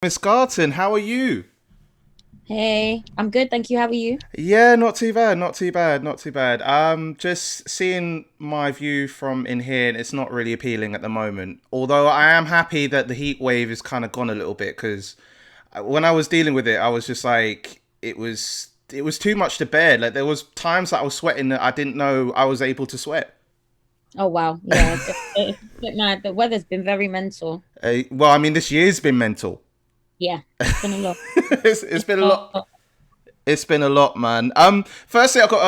Miss Garton, how are you? Hey, I'm good, thank you. How are you? Yeah, not too bad, not too bad, not too bad. Just seeing my view from in here, and it's not really appealing at the moment. Although I am happy that the heat wave is kind of gone a little bit because when I was dealing with it, I was just like, it was too much to bear. Like there was times that I was sweating that I didn't know I was able to sweat. Oh wow, yeah, it's a bit mad. The weather's been very mental. Well, I mean, this year's been mental. Yeah, it's been a lot. It's It's been a lot. not, It's been a lot, man. Firstly, I got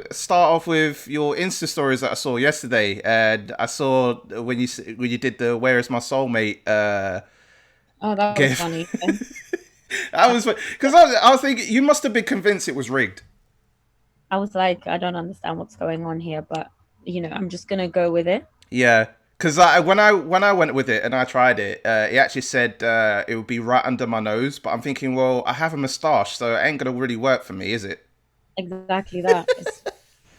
to start off with your Insta stories that I saw yesterday, and I saw when you did the "Where is my soulmate" oh, that was gif. funny. Yeah. I was because I was thinking you must have been convinced it was rigged. I was like, I don't understand what's going on here, but I'm just gonna go with it. Yeah, because when I went with it and I tried it, it actually said it would be right under my nose. But I'm thinking, well, I have a moustache, so it ain't gonna really work for me, is it? Exactly that.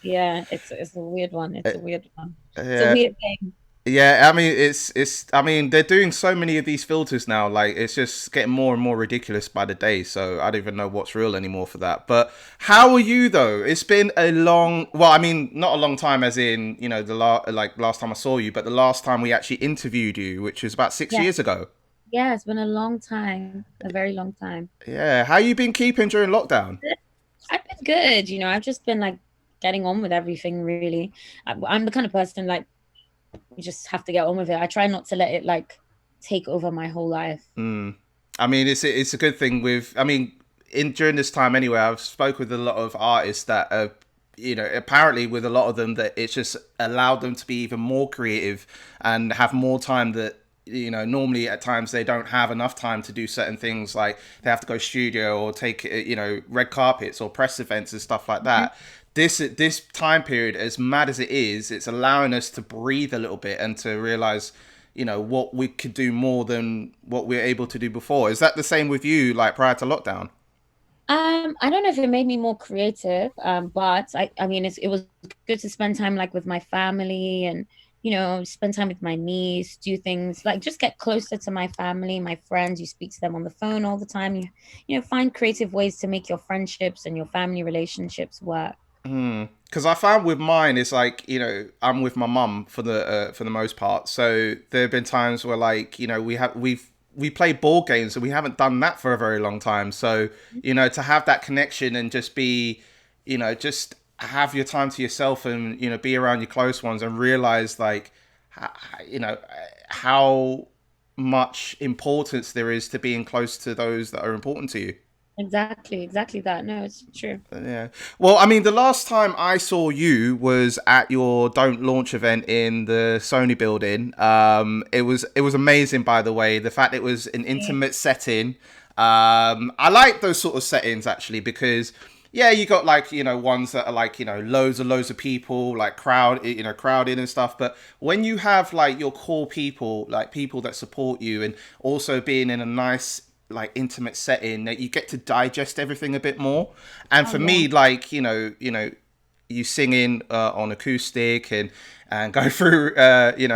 Yeah, it's a weird one. It's a weird one. It's a Yeah. weird thing. Yeah, I mean it's I mean they're doing so many of these filters now, like it's just getting more and more ridiculous by the day, so I don't even know what's real anymore for that. But how are you though? It's been a long, well, I mean not a long time as in, last time I saw you, but the last time we actually interviewed you, which was about 6 Yeah, years ago. yeah, it's been a long time, a very long time. Yeah, how you been keeping during lockdown? I've been good, I've just been like getting on with everything really. I'm the kind of person like you just have to get on with it. I try not to let it like take over my whole life. I mean, it's a good thing with. I mean, in during this time anyway, I've spoke with a lot of artists that are, apparently with a lot of them that it's just allowed them to be even more creative and have more time that normally at times they don't have enough time to do certain things like they have to go studio or take red carpets or press events and stuff like Mhm. that. This time period, as mad as it is, it's allowing us to breathe a little bit and to realize what we could do more than what we are able to do before. Is that the same with you, like prior to lockdown? I don't know if it made me more creative, but I mean, it was good to spend time like with my family and, spend time with my niece, do things like just get closer to my family, my friends. You speak to them on the phone all the time. Find creative ways to make your friendships and your family relationships work. Because I found with mine, it's like I'm with my mum for the most part. So there have been times where like we play board games and we haven't done that for a very long time. So to have that connection and just be just have your time to yourself and be around your close ones and realize like how, how much importance there is to being close to those that are important to you. Exactly that. No, it's true. Yeah. Well, I mean, the last time I saw you was at your Don't Launch event in the Sony building. It was amazing, by the way. The fact it was an intimate setting. I like those sort of settings actually because yeah, you got like ones that are like loads and loads of people like crowded and stuff. But when you have like your core people, like people that support you, and also being in a nice like intimate setting that you get to digest everything a bit more. And Oh for yeah. me, like you singing on acoustic and go through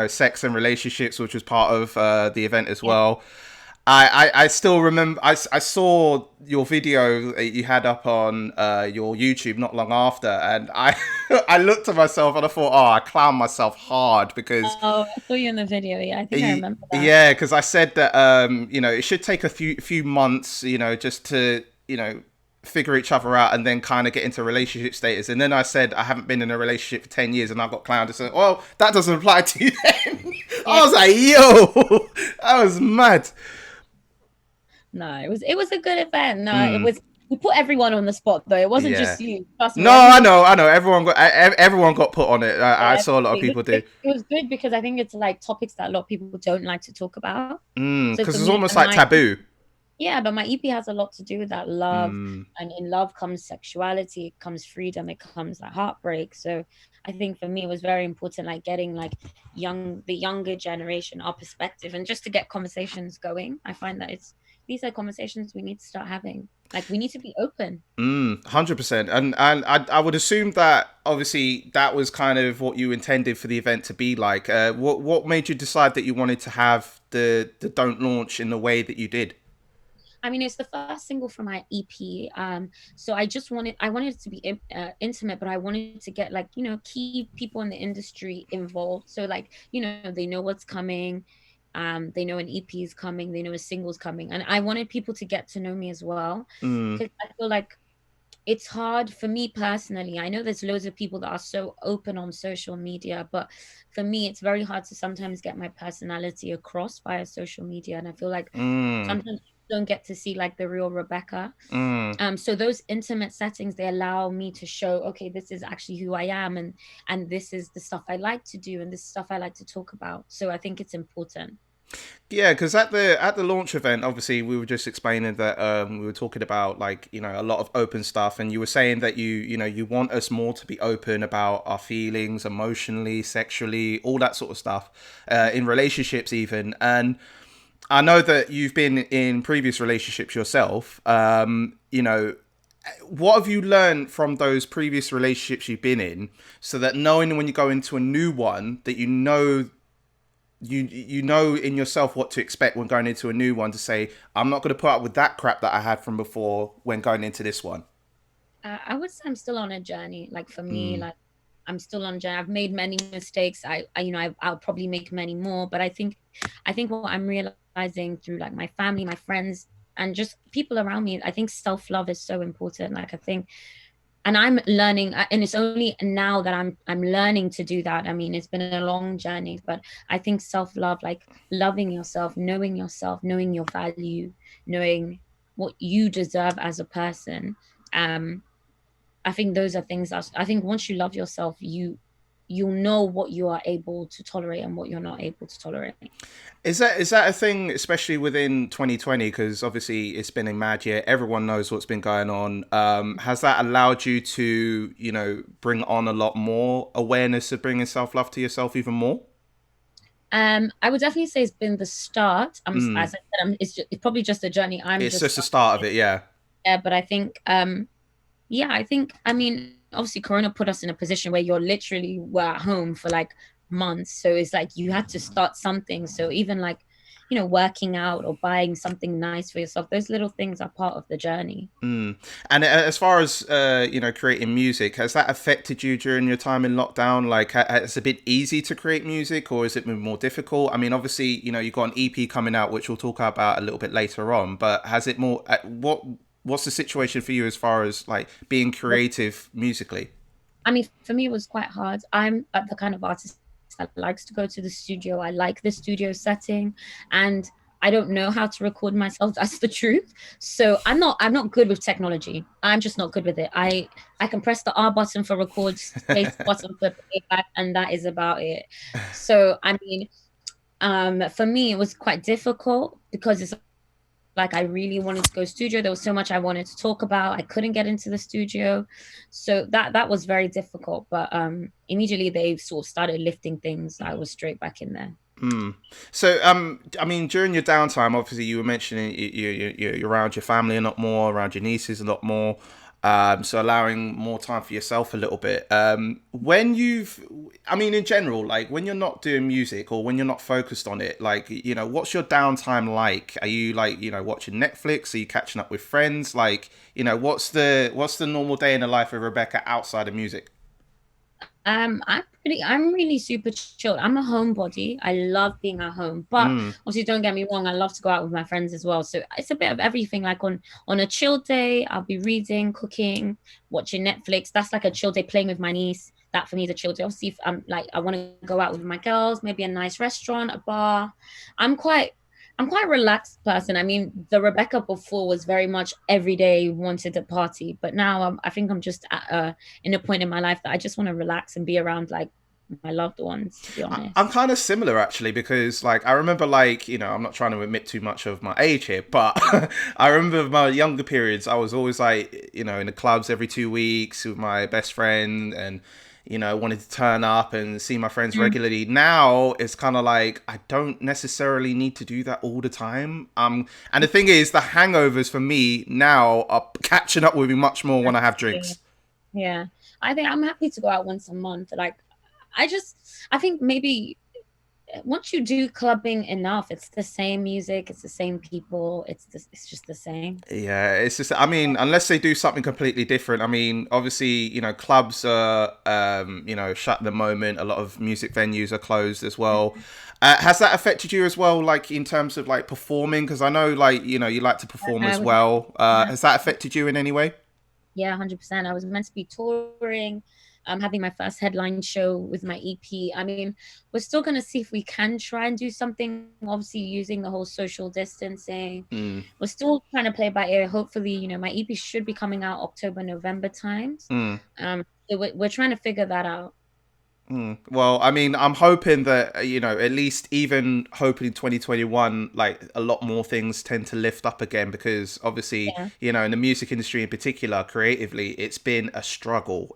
sex and relationships, which was part of the event as Yeah. well. I still remember I saw your video that you had up on your YouTube not long after, and I I looked at myself and I thought, oh, I clown myself hard because Oh, I saw you in the video. Yeah, I think I remember that. yeah, because I said that it should take a few months, just to figure each other out and then kind of get into relationship status. And then I said I haven't been in a relationship for 10 years, and I got clowned and said, "Well, that doesn't apply to you." Then Yeah. I was like, "Yo, I was mad." No, it was a good event. No, it Mm, was we put everyone on the spot though. It wasn't yeah. just you. Trust me, No, I everyone. know, I know. Everyone got put on it. I Yeah, saw a lot of it was people do. it, it was good because I think it's like topics that a lot of people don't like to talk about. So Because for it's me almost and like my taboo. yeah, but my EP has a lot to do with that love, Mm, and in love comes sexuality, it comes freedom, it comes like heartbreak. So I think for me it was very important, like getting like the younger generation, our perspective, and just to get conversations going. I find that it's these are conversations we need to start having. Like we need to be open. 100%. And I would assume that obviously that was kind of what you intended for the event to be like. What made you decide that you wanted to have the don't launch in the way that you did? I mean, it's the first single from my EP. So I wanted it to be intimate, but I wanted to get like, key people in the industry involved. So like, they know what's coming. They know an EP is coming, they know a single's coming. And I wanted people to get to know me as well. Mm, Because I feel like it's hard for me personally. I know there's loads of people that are so open on social media, but for me, it's very hard to sometimes get my personality across via social media. And I feel like mm, sometimes you don't get to see like the real Rebecca. mm. So those intimate settings, they allow me to show, okay, this is actually who I am, and this is the stuff I like to do, and this stuff I like to talk about. So I think it's important. Yeah, because at the launch event, obviously we were just explaining that we were talking about like a lot of open stuff, and you were saying that you want us more to be open about our feelings, emotionally, sexually, all that sort of stuff, in relationships even. And I know that you've been in previous relationships yourself. What have you learned from those previous relationships you've been in, so that knowing when you go into a new one that you know in yourself what to expect when going into a new one, to say I'm not going to put up with that crap that I had from before when going into this one. I would say I'm still on a journey. Like for me, Mm, like I'm still on a journey. I've made many mistakes. I'll probably make many more. But I think what I'm realizing through like my family, my friends, and just people around me, I think self-love is so important. Like I think, and I'm learning, and it's only now that I'm learning to do that. I mean, it's been a long journey, but I think self-love, like loving yourself, knowing your value, knowing what you deserve as a person. Um, I think those are things that I think once you love yourself, you'll know what you are able to tolerate and what you're not able to tolerate. is that a thing, especially within 2020? Because obviously it's been a mad year. Everyone knows what's been going on. Has that allowed you to bring on a lot more awareness of bringing self-love to yourself even more? I would definitely say it's been the start. As I Mm. said, it's probably just a journey. I'm It's just just the start of starting it, yeah. there, but I think, yeah, I mean, obviously, Corona put us in a position where were at home for like months. So it's like you had to start something. So even like, working out or buying something nice for yourself, those little things are part of the journey. Mm. And as far as creating music, has that affected you during your time in lockdown? Like, has it been easy to create music, or has it been more difficult? I mean, obviously, you've got an EP coming out, which we'll talk about a little bit later on. But has it more? What's the situation for you as far as like being creative musically? I mean, for me, it was quite hard. I'm the kind of artist that likes to go to the studio. I like the studio setting, and I don't know how to record myself. That's the truth. So I'm not good with technology. I'm just not good with it. I can press the R button for record, space button for playback, and that is about it. So I mean, for me, it was quite difficult because it's like I really wanted to go studio. There was so much I wanted to talk about. I couldn't get into the studio. So that was very difficult. But immediately they sort of started lifting things. I was straight back in there. Mm. So, I mean, during your downtime, obviously, you were mentioning you're around your family a lot more, around your nieces a lot more. So allowing more time for yourself a little bit. I mean, in general, like when you're not doing music or when you're not focused on it, like, what's your downtime like? Are you like, watching Netflix? Are you catching up with friends? Like, what's the normal day in the life of Rebecca outside of music? I'm really super chilled. I'm a homebody. I love being at home, but Mm, obviously don't get me wrong, I love to go out with my friends as well. So it's a bit of everything. Like on a chill day, I'll be reading, cooking, watching Netflix. That's like a chill day, playing with my niece. That for me is a chill day. Obviously, if I'm like I want to go out with my girls, maybe a nice restaurant, a bar. I'm quite I'm quite a relaxed person. I mean, the Rebecca before was very much every day wanted to party, but now I think I'm just at in a point in my life that I just want to relax and be around like my loved ones, to be I'm honest. kind of similar actually, because like I remember, like, I'm not trying to admit too much of my age here, but I remember my younger periods. I was always like, in the clubs every 2 weeks with my best friend, and wanted to turn up and see my friends Mm, regularly. Now it's kind of like I don't necessarily need to do that all the time. And the thing is, the hangovers for me now are catching up with me much more when I have yeah. drinks. Yeah. I think I'm happy to go out once a month. Like I think maybe once you do clubbing enough, it's the same music, it's the same people, it's just the same. Yeah, it's just, I mean, unless they do something completely different. I mean, obviously, clubs are, shut at the moment. A lot of music venues are closed as well. Has that affected you as well, like in terms of like performing? Because I know, like, you like to perform I as was well. yeah, Has that affected you in any way? yeah, 100%. I was meant to be touring, having my first headline show with my EP. I mean, we're still gonna see if we can try and do something, obviously using the whole social distancing. Mm, We're still trying to play by ear. Hopefully, my EP should be coming out October, November times. mm. So we're trying to figure that out. Well, I mean, I'm hoping that, at least even hoping in 2021, like a lot more things tend to lift up again because obviously, Yeah. in the music industry in particular, creatively, it's been a struggle,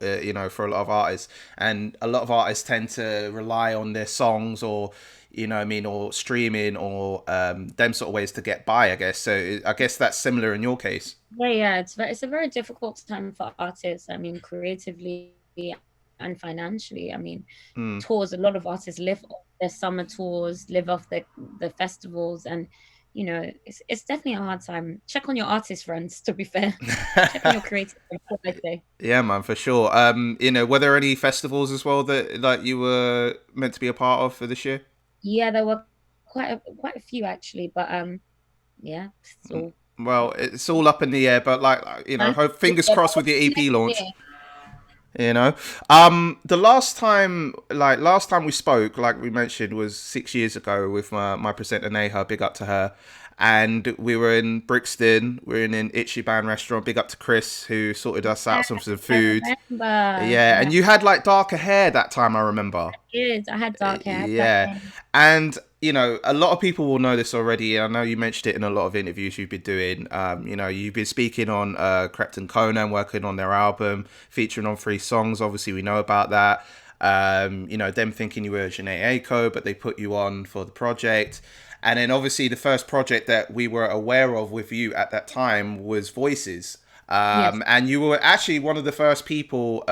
for a lot of artists. And a lot of artists tend to rely on their songs or, what I mean, or streaming or them sort of ways to get by, I guess. So I guess that's similar in your case. Yeah. It's a very difficult time for artists. I mean, creatively and financially. I mean, Mm. tours. A lot of artists live off their summer tours, live off the festivals, and it's definitely a hard time. Check on your artist friends. To be fair, check on your creative friends. What I say. Yeah, man, for sure. Were there any festivals as well that like you were meant to be a part of for this year? Yeah, there were quite a few actually, but yeah, so Well, it's all up in the air, but like hope fingers yeah, but crossed with your hopefully EP next launch. year. You know, the last time we spoke, like we mentioned, was 6 years ago with my presenter Neha. Big up to her. And we were in Brixton. We are in an Yxng Bane restaurant. Big up to Chris who sorted us Yeah, out some I food. remember. Yeah, Yeah, and you had like darker hair that time. I remember. kids. I had dark hair, I had black Yeah. hair. And, a lot of people will know this already. I know you mentioned it in a lot of interviews you've been doing. You've been speaking on Crept Conan, working on their album, featuring on 3 songs. Obviously, we know about that. Them thinking you were Janae Aiko, but they put you on for the project. And then obviously the first project that we were aware of with you at that time was Voices. Yes. And you were actually one of the first people,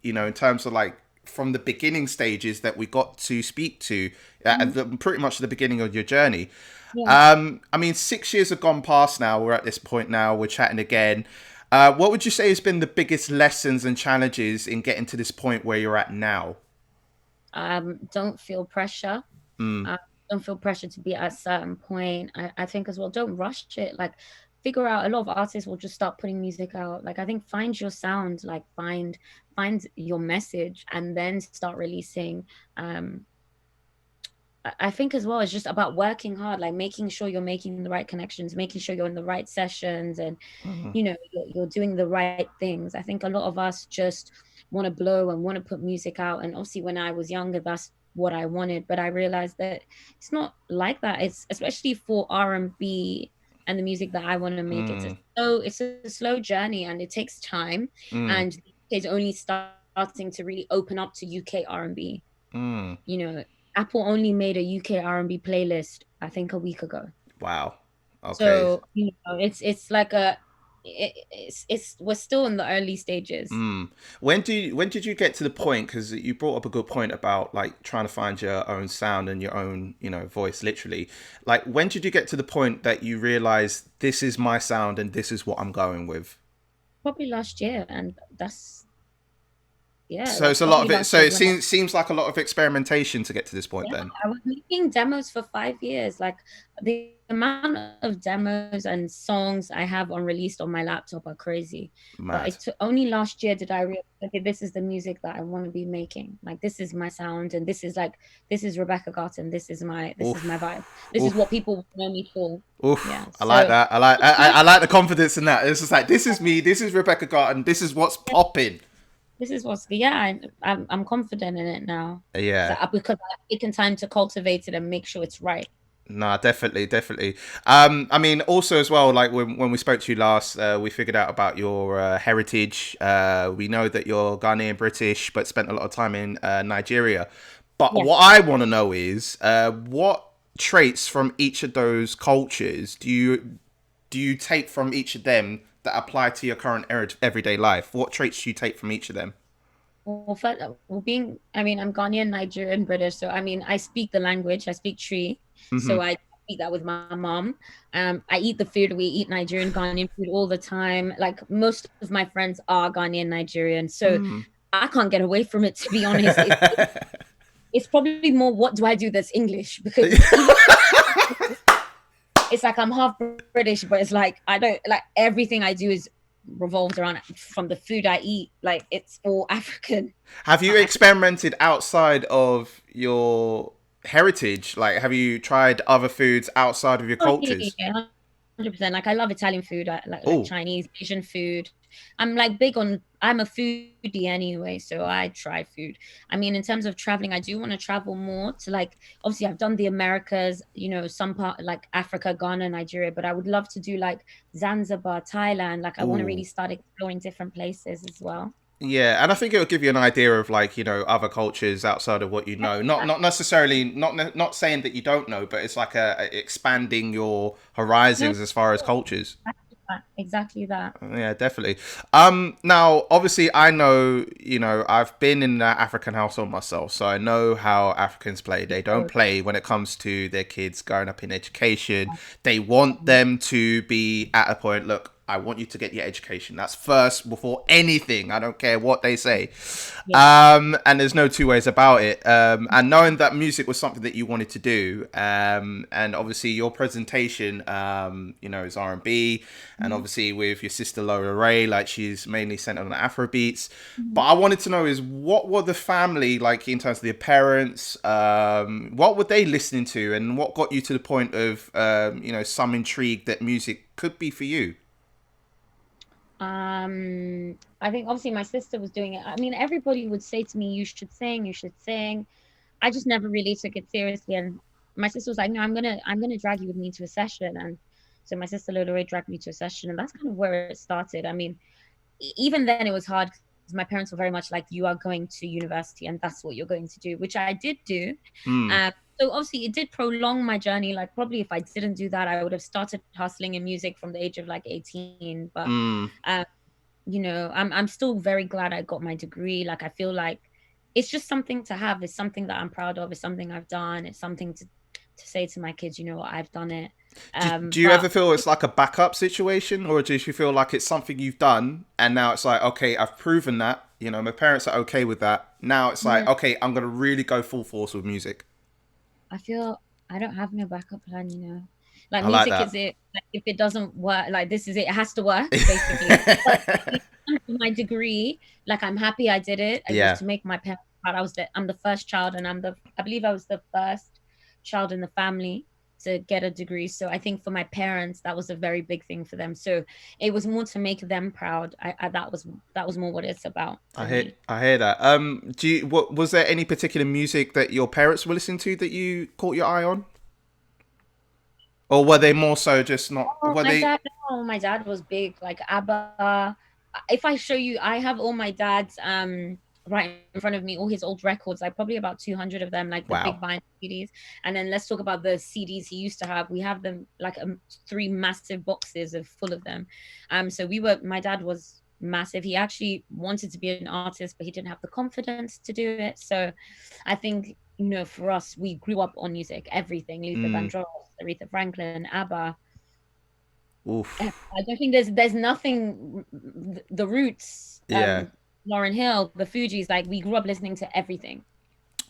in terms of like from the beginning stages that we got to speak to Mhm. pretty much the beginning of your journey. Yeah. I mean, 6 years have gone past now. We're at this point now. We're chatting again. What would you say has been the biggest lessons and challenges in getting to this point where you're at now? Don't feel pressure. Mm, Um, don't feel pressure to be at a certain point. I think as well, don't rush it. Like figure out a lot of artists will just start putting music out. Like I think find your sound, like find your message and then start releasing. Um I think as well it's just about working hard, like making sure you're making the right connections, making sure you're in the right sessions and mm, you're doing the right things. I think a lot of us just want to blow and want to put music out. And obviously, when I was younger, that's what I wanted. But I realized that it's not like that. It's especially for R&B and the music that I want to make. mm, It's a slow journey and it takes time. mm, And it's only starting to really open up to UK R&B. mm. You know, Apple only made a UK R&B playlist, I think a week ago. Wow. Okay. So, it's like it's we're still in the early stages. Mm. When did you get to the point? Because you brought up a good point about like trying to find your own sound and your own voice, literally. Like when did you get to the point that you realized this is my sound and this is what I'm going with? Probably last year, and So it's that's a lot probably of it. last So year it when seems like a lot of experimentation to get to this point. yeah, Then I was making demos for 5 years. Like the amount of demos and songs I have unreleased on my laptop are crazy. But mad. it's only last year did I realize, okay, this is the music that I want to be making. Like this is my sound, and this is Rebecca Garton. This is my Oof. vibe. This is what Oof. people know me for. Yeah. Oof. I like So that. I like the confidence in that. It's just like this is me. This is Rebecca Garton. This is what's popping. this is what's yeah. I'm confident in it now. So Yeah. because I've taken time to cultivate it and make sure it's right. Nah, definitely, definitely. I mean, also as well, like when we spoke to you last, we figured out about your heritage. We know that you're Ghanaian British, but spent a lot of time in Nigeria. But Yes. what I want to know is, what traits from each of those cultures do you take from each of them that apply to your current everyday life? What traits do you take from each of them? being, I mean, I'm Ghanaian, Nigerian, British, so I mean, I speak the language, I speak Tree, Hmm. so I speak that with my mom. I eat the food, we eat Nigerian, Ghanaian food all the time. Like most of my friends are Ghanaian, Nigerian, so Mm. I can't get away from it, to be honest. It's probably more, what do I do that's English? Because even it's like I'm half British, but it's like I don't like everything I do is revolves around from the food I eat. Like it's all African. Have you I, experimented outside of your heritage? Like, have you tried other foods outside of your oh yeah, cultures? 100%. Like I love Italian food, like Oh, Chinese, Asian food. I'm like big on. I'm a foodie anyway, so I try food. I mean, in terms of traveling, I do want to travel more to like. Obviously, I've done the Americas, some part like Africa, Ghana, Nigeria, but I would love to do like Zanzibar, Thailand. Like I want to really oh. start exploring different places as well. Yeah, and I think it will give you an idea of like other cultures outside of what you know. Not necessarily not saying that you don't know, but it's like a expanding your No, horizons as far as cultures. exactly that. Exactly that. Yeah, definitely. Now obviously I know, I've been in an African household myself, so I know how Africans play. They don't play when it comes to their kids growing up in education. They want them to be at a point, look, I want you to get your education. That's first before anything. I don't care what they say. Yeah. And there's no two ways about it. And knowing that music was something that you wanted to do, and obviously your presentation, is R&B, and Mhm. obviously with your sister Laura Ray, like she's mainly centered on Afro beats. But Mhm. I wanted to know is what were the family like in terms of their parents? What were they listening to, and what got you to the point of some intrigue that music could be for you? I think obviously my sister was doing it. I mean, everybody would say to me, "You should sing, you should sing." I just never really took it seriously. And my sister was like, "No, I'm gonna drag you with me to a session." And so my sister Lolo dragged me to a session, and that's kind of where it started. I mean, even then it was hard because my parents were very much like, "You are going to university, and that's what you're going to do," which I did do. Hmm. So obviously it did prolong my journey. Like probably if I didn't do that, I would have started hustling in music from the age of like 18. But Hmm. um, I'm still very glad I got my degree. Like I feel like it's just something to have. It's something that I'm proud of. It's something I've done. It's something to say to my kids, what, I've done it. Do you But ever feel it's like a backup situation, or do you feel like it's something you've done and now it's like, okay, I've proven that, my parents are okay with that. Now it's like, mm, okay, I'm gonna really go full force with music. I feel I don't have no backup plan. Like I like music is that. it. Like if it doesn't work, like this is it. It has to work, basically. But in terms of my degree, like I'm happy I did it. It was Yeah, to make my parents proud. I'm the first child, and I believe I was the first child in the family to get a degree. So I think for my parents, that was a very big thing for them. So it was more to make them proud. That was more what it's about I for hear me. I hear that. What was there any particular music that your parents were listening to that you caught your eye on, or were they more so just not? Oh, Were they? my dad was big, like ABBA. If I show you, I have all my dad's right in front of me, all his old records, like probably about 200 of them, like the Wow. big vinyl CDs. And then let's talk about the CDs he used to have. We have them like three massive boxes of full of them. So my dad was massive. He actually wanted to be an artist, but he didn't have the confidence to do it. So I think, for us, we grew up on music, everything, Luther Mm, Vandross, Aretha Franklin, ABBA. oof. I don't think there's nothing. The Roots, Yeah. Lauren Hill, the Fugees, like we grew up listening to everything.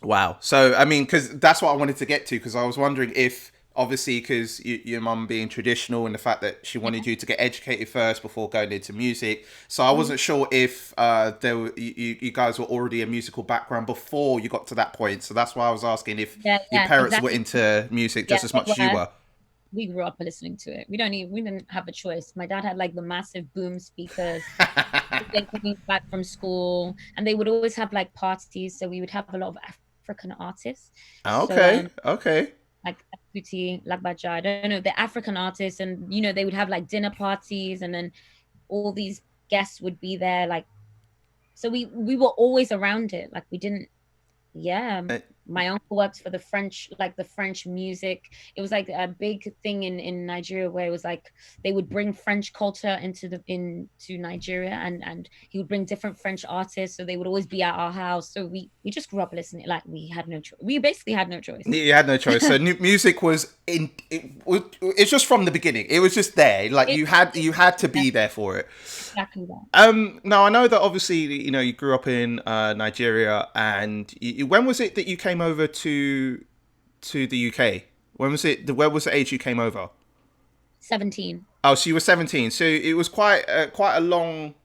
Wow. So, I mean, because that's what I wanted to get to, because I was wondering if, obviously, because your mum being traditional and the fact that she wanted you to get educated first before going into music. So, I Mhm. wasn't sure if you guys were already a musical background before you got to that point. So, that's why I was asking if Yeah, your yeah, parents were exactly. into music Yeah, just as they much as you were. were. We grew up listening to it. We didn't have a choice. My dad had like the massive boom speakers. They coming back from school, and they would always have like parties. So we would have a lot of African artists. So Okay. Okay. like Kuti, Lagbaja, I don't know, the African artists, and they would have like dinner parties, and then all these guests would be there, like so we were always around it. Like we didn't, yeah. my uncle works for the French, like the French music. It was like a big thing in Nigeria where it was like they would bring French culture into Nigeria, and he would bring different French artists. So they would always be at our house. So we just grew up listening. Like we had no choice. We basically had no choice. You had no choice. So music was in. It's just from the beginning. It was just there. Like It, you had to yeah, be there for it. exactly that. Now I know that obviously you grew up in Nigeria, and when was it that you came over to the UK? When was it? Where was the age you came over? 17. Oh, so you were 17. So it was quite a long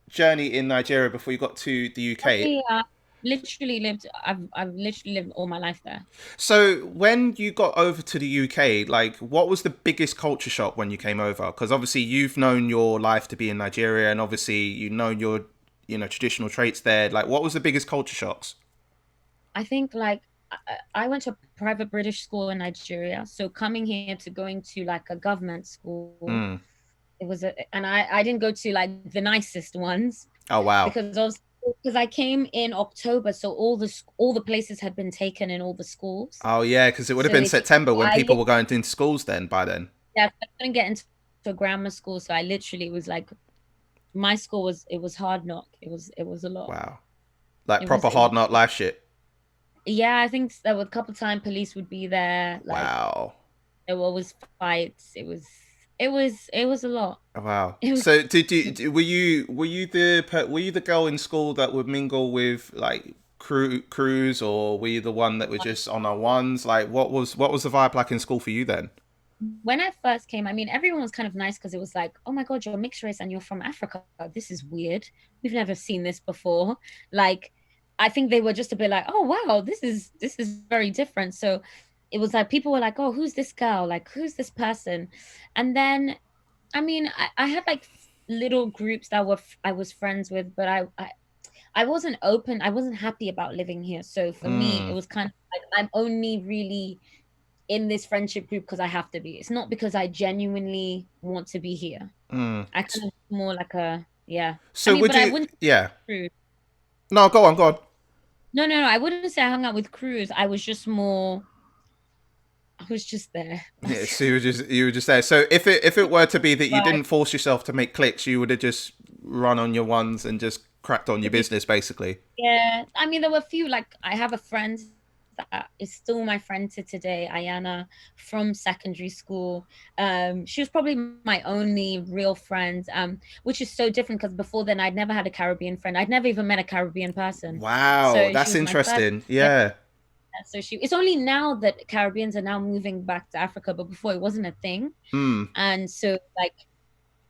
journey in Nigeria before you got to the UK. Yeah, I've literally lived all my life there. So when you got over to the UK, like what was the biggest culture shock when you came over? Because obviously you've known your life to be in Nigeria, and obviously you've known your traditional traits there. Like what was the biggest culture shocks? I think like I went to a private British school in Nigeria. So coming here to going to like a government school, Mm. it was and I didn't go to like the nicest ones Oh wow. because I came in October, so all the places had been taken in all the schools. Oh yeah, because it would have So been they September when I people literally, were going into schools then by then. yeah, I couldn't get into a grammar school, so I literally was like my school was it was hard knock. It was a lot. Wow. Like It was proper it was hard knock life shit. Yeah, I think there were a couple times police would be there. Like Wow. there were always fights. It was a lot. Wow. It was So were you the girl in school that would mingle with like crews, or were you the one that was just on our ones? Like what was the vibe like in school for you then? when I first came, I mean, everyone was kind of nice because it was like, oh my God, you're mixed race and you're from Africa. This is weird. We've never seen this before. Like, I think they were just a bit like, oh wow, this is very different. So it was like people were like, oh, who's this girl? Like, who's this person? And then, I mean, I had like little groups that I was friends with, but I wasn't open. I wasn't happy about living here. So for me, it Mm, was kind of like I'm only really in this friendship group because I have to be. It's not because I genuinely want to be here. mm. I kind of more like a yeah. I So mean, would but I you? wouldn't say Yeah. crew. No, go on, go on. No, no, no. I wouldn't say I hung out with crews. I was just more. I was just there. Yeah, so you were just there. So if it were to be that you But didn't force yourself to make clicks, you would have just run on your ones and just cracked on your business, basically. yeah, I mean, there were a few. Like, I have a friend that is still my friend to today, Ayana, from secondary school. She was probably my only real friend, which is so different because before then I'd never had a Caribbean friend. I'd never even met a Caribbean person. Wow, So she that's was my first. interesting. Yeah, Yeah. so it's only now that Caribbeans are now moving back to Africa, but before it wasn't a thing. Hmm. And so like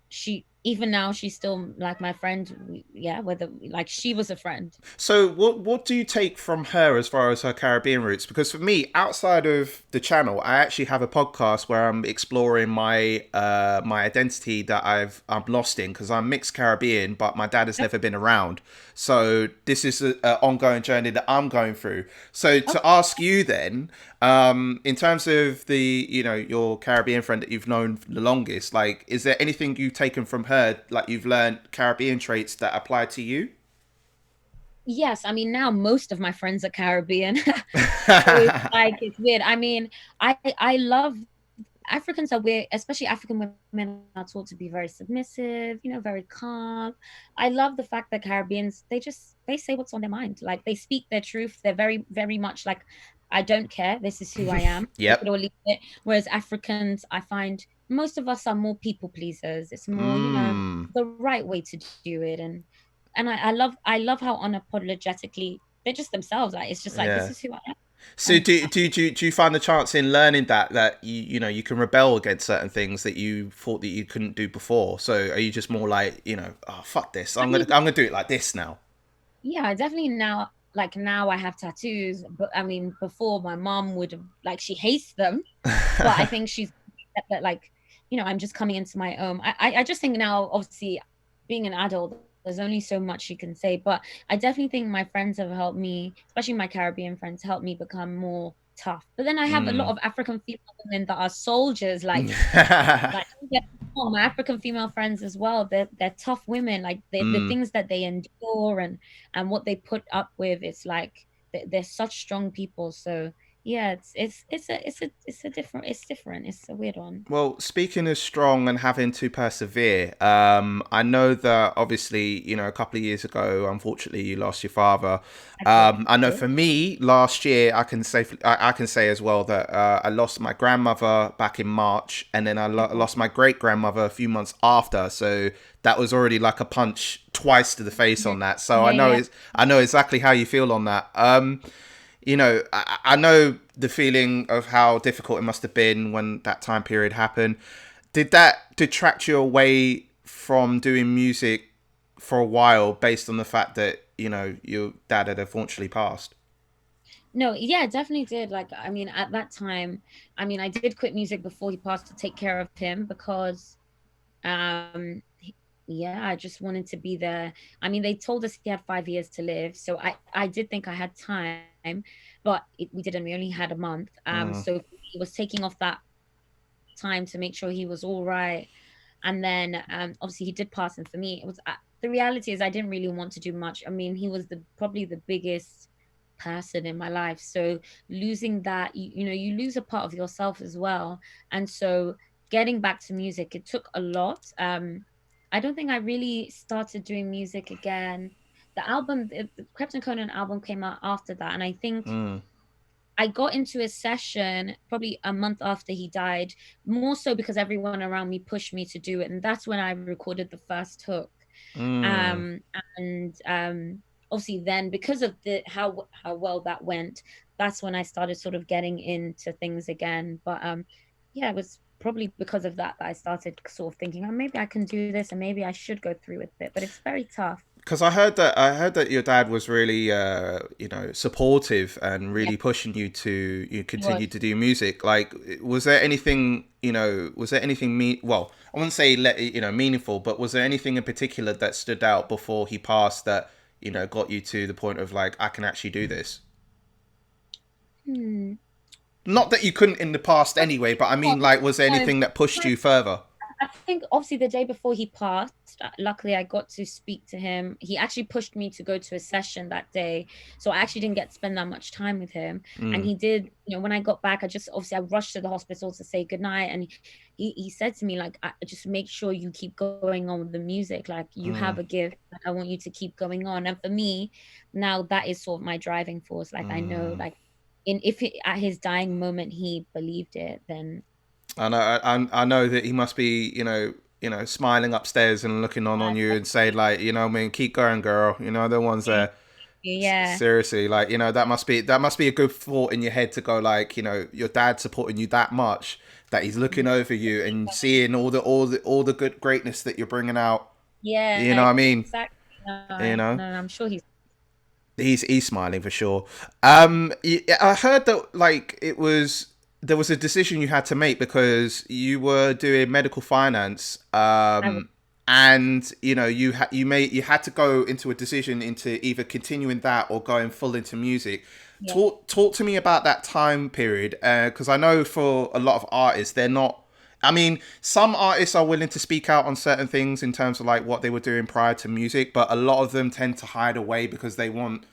she even now she's still like my friend. Yeah, whether like she was a friend. So what do you take from her as far as her Caribbean roots? Because for me, outside of the channel, I actually have a podcast where I'm exploring my identity that I'm lost in, because I'm mixed Caribbean, but my dad has never been around. So this is an ongoing journey that I'm going through. So to ask you then, in terms of your Caribbean friend that you've known the longest, like, is there anything you've taken from her, like you've learned Caribbean traits that apply to you? Yes, I mean now most of my friends are Caribbean. So it's like it's weird. I mean, I love Africans are weird, especially African women are taught to be very submissive, very calm. I love the fact that Caribbeans, they say what's on their mind. Like they speak their truth. They're very, very much like, I don't care. This is who I am. Take it Yep. or leave it. Whereas Africans, I find most of us are more people pleasers. It's more, Mm. the right way to do it. And I love how unapologetically they're just themselves. Like it's just like this Yeah. is who I am. So And do you find the chance in learning that you can rebel against certain things that you thought that you couldn't do before? So are you just more like, oh fuck this, I I'm mean, gonna do it like this now? yeah, definitely now, like now I have tattoos, but I mean, before my mom would have, like, she hates them, but I think she's that, like, I'm just coming into my own. I just think now, obviously, being an adult, there's only so much you can say, but I definitely think my friends have helped me, especially my Caribbean friends, helped me become more tough. But then I have a lot Mm. of African female women that are soldiers, like yeah, my African female friends as well. They're tough women. Like the Mm. things that they endure and what they put up with. It's like they're such strong people. So yeah, it's a different, it's different. It's a weird one. Well, speaking of strong and having to persevere, I know that obviously, a couple of years ago, unfortunately, you lost your father. I did. I I know did. for me, last year, I can say as well that I lost my grandmother back in March, and then Okay. lost my great grandmother a few months after. So that was already like a punch twice to the face Mhm. on that. So Yeah, yeah. I know exactly how you feel on that. I know the feeling of how difficult it must have been when that time period happened. Did that detract you away from doing music for a while based on the fact that, your dad had unfortunately passed? No, yeah, definitely did. Like, I mean, at that time, I mean, I did quit music before he passed to take care of him because, um, yeah, I just wanted to be there. I mean, they told us he had 5 years to live, so I did think I had time, but we didn't. We only had a month. Mm, So he was taking off that time to make sure he was all right. And then obviously he did pass, and for me, it was the reality is I didn't really want to do much. I mean, he was the probably the biggest person in my life. So losing that, you lose a part of yourself as well. And so getting back to music, it took a lot. I don't think I really started doing music again. The Krypton Conan album came out after that, and I think mm, I got into a session probably a month after he died, more so because everyone around me pushed me to do it. And that's when I recorded the first hook. mm. Um, and obviously then because of the how well that went, that's when I started sort of getting into things again. But yeah, it was probably because of that that I started sort of thinking, oh, maybe I can do this and maybe I should go through with it. But it's very tough. Because I heard that your dad was really supportive and Yeah, really pushing you to it continue was. to do music. Like, was there anything was there anything well, I wouldn't say meaningful, but was there anything in particular that stood out before he passed that got you to the point of like, I can actually do this? Hmm. Not that you couldn't in the past anyway, but I mean, like, was there No, anything that pushed you further? I think obviously the day before he passed, luckily I got to speak to him. He actually pushed me to go to a session that day. So I actually didn't get to spend that much time with him. And Mm, he did, when I got back, I rushed to the hospital to say goodnight. And he said to me, like, just make sure you keep going on with the music. Like, you have mm, a gift. Like, I want you to keep going on. And for me, now that is sort of my driving force. Like, I know, mm. like, if at his dying moment he believed it, then I know that he must be, smiling upstairs and looking on you and say like, I mean, keep going, girl. The ones there. yeah. Seriously, like, that must be a good thought in your head to go like, your dad supporting you that much that he's looking over you and seeing all the good greatness that you're bringing out. You know Yeah, what I mean? exactly. No, You know. I'm sure he's. He's smiling for sure. I heard that like there was a decision you had to make because you were doing medical finance, I was, and you had to go into a decision into either continuing that or going full into music. yeah. Talk to me about that time period, because I know for a lot of artists they're not. I mean, some artists are willing to speak out on certain things in terms of like what they were doing prior to music, but a lot of them tend to hide away because they want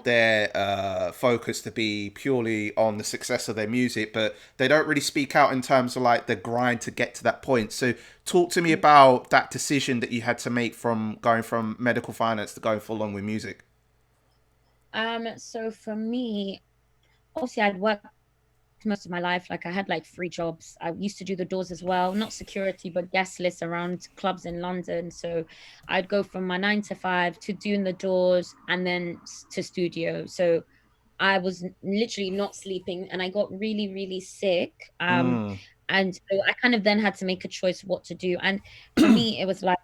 their focus to be purely on the success of their music, but they don't really speak out in terms of like the grind to get to that point. So talk to me about that decision that you had to make from going from medical finance to going full on with music. So for me, obviously I'd worked most of my life. Like I had like 3 jobs. I used to do the doors as well, not security, but guest lists around clubs in London. So I'd go from my 9 to 5 to doing the doors and then to studio. So I was literally not sleeping and I got really, really sick. Mm, And so I kind of then had to make a choice what to do. And for me, it was like,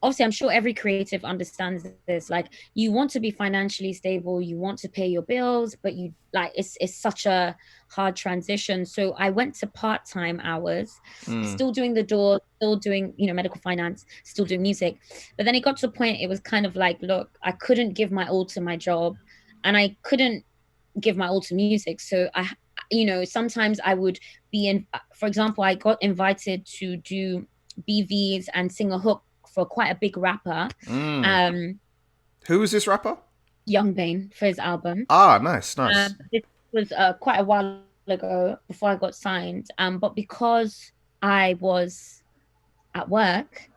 obviously, I'm sure every creative understands this. Like, you want to be financially stable, you want to pay your bills, but you like it's such a hard transition. So I went to part-time hours, mm, still doing the door, still doing, medical finance, still doing music. But then it got to a point, it was kind of like, look, I couldn't give my all to my job and I couldn't give my all to music. So sometimes I would be in, for example, I got invited to do BVs and sing a hook for quite a big rapper. mm. Um, Who was this rapper? Young Bane for his album. Ah, nice, nice. This was quite a while ago before I got signed. But because I was at work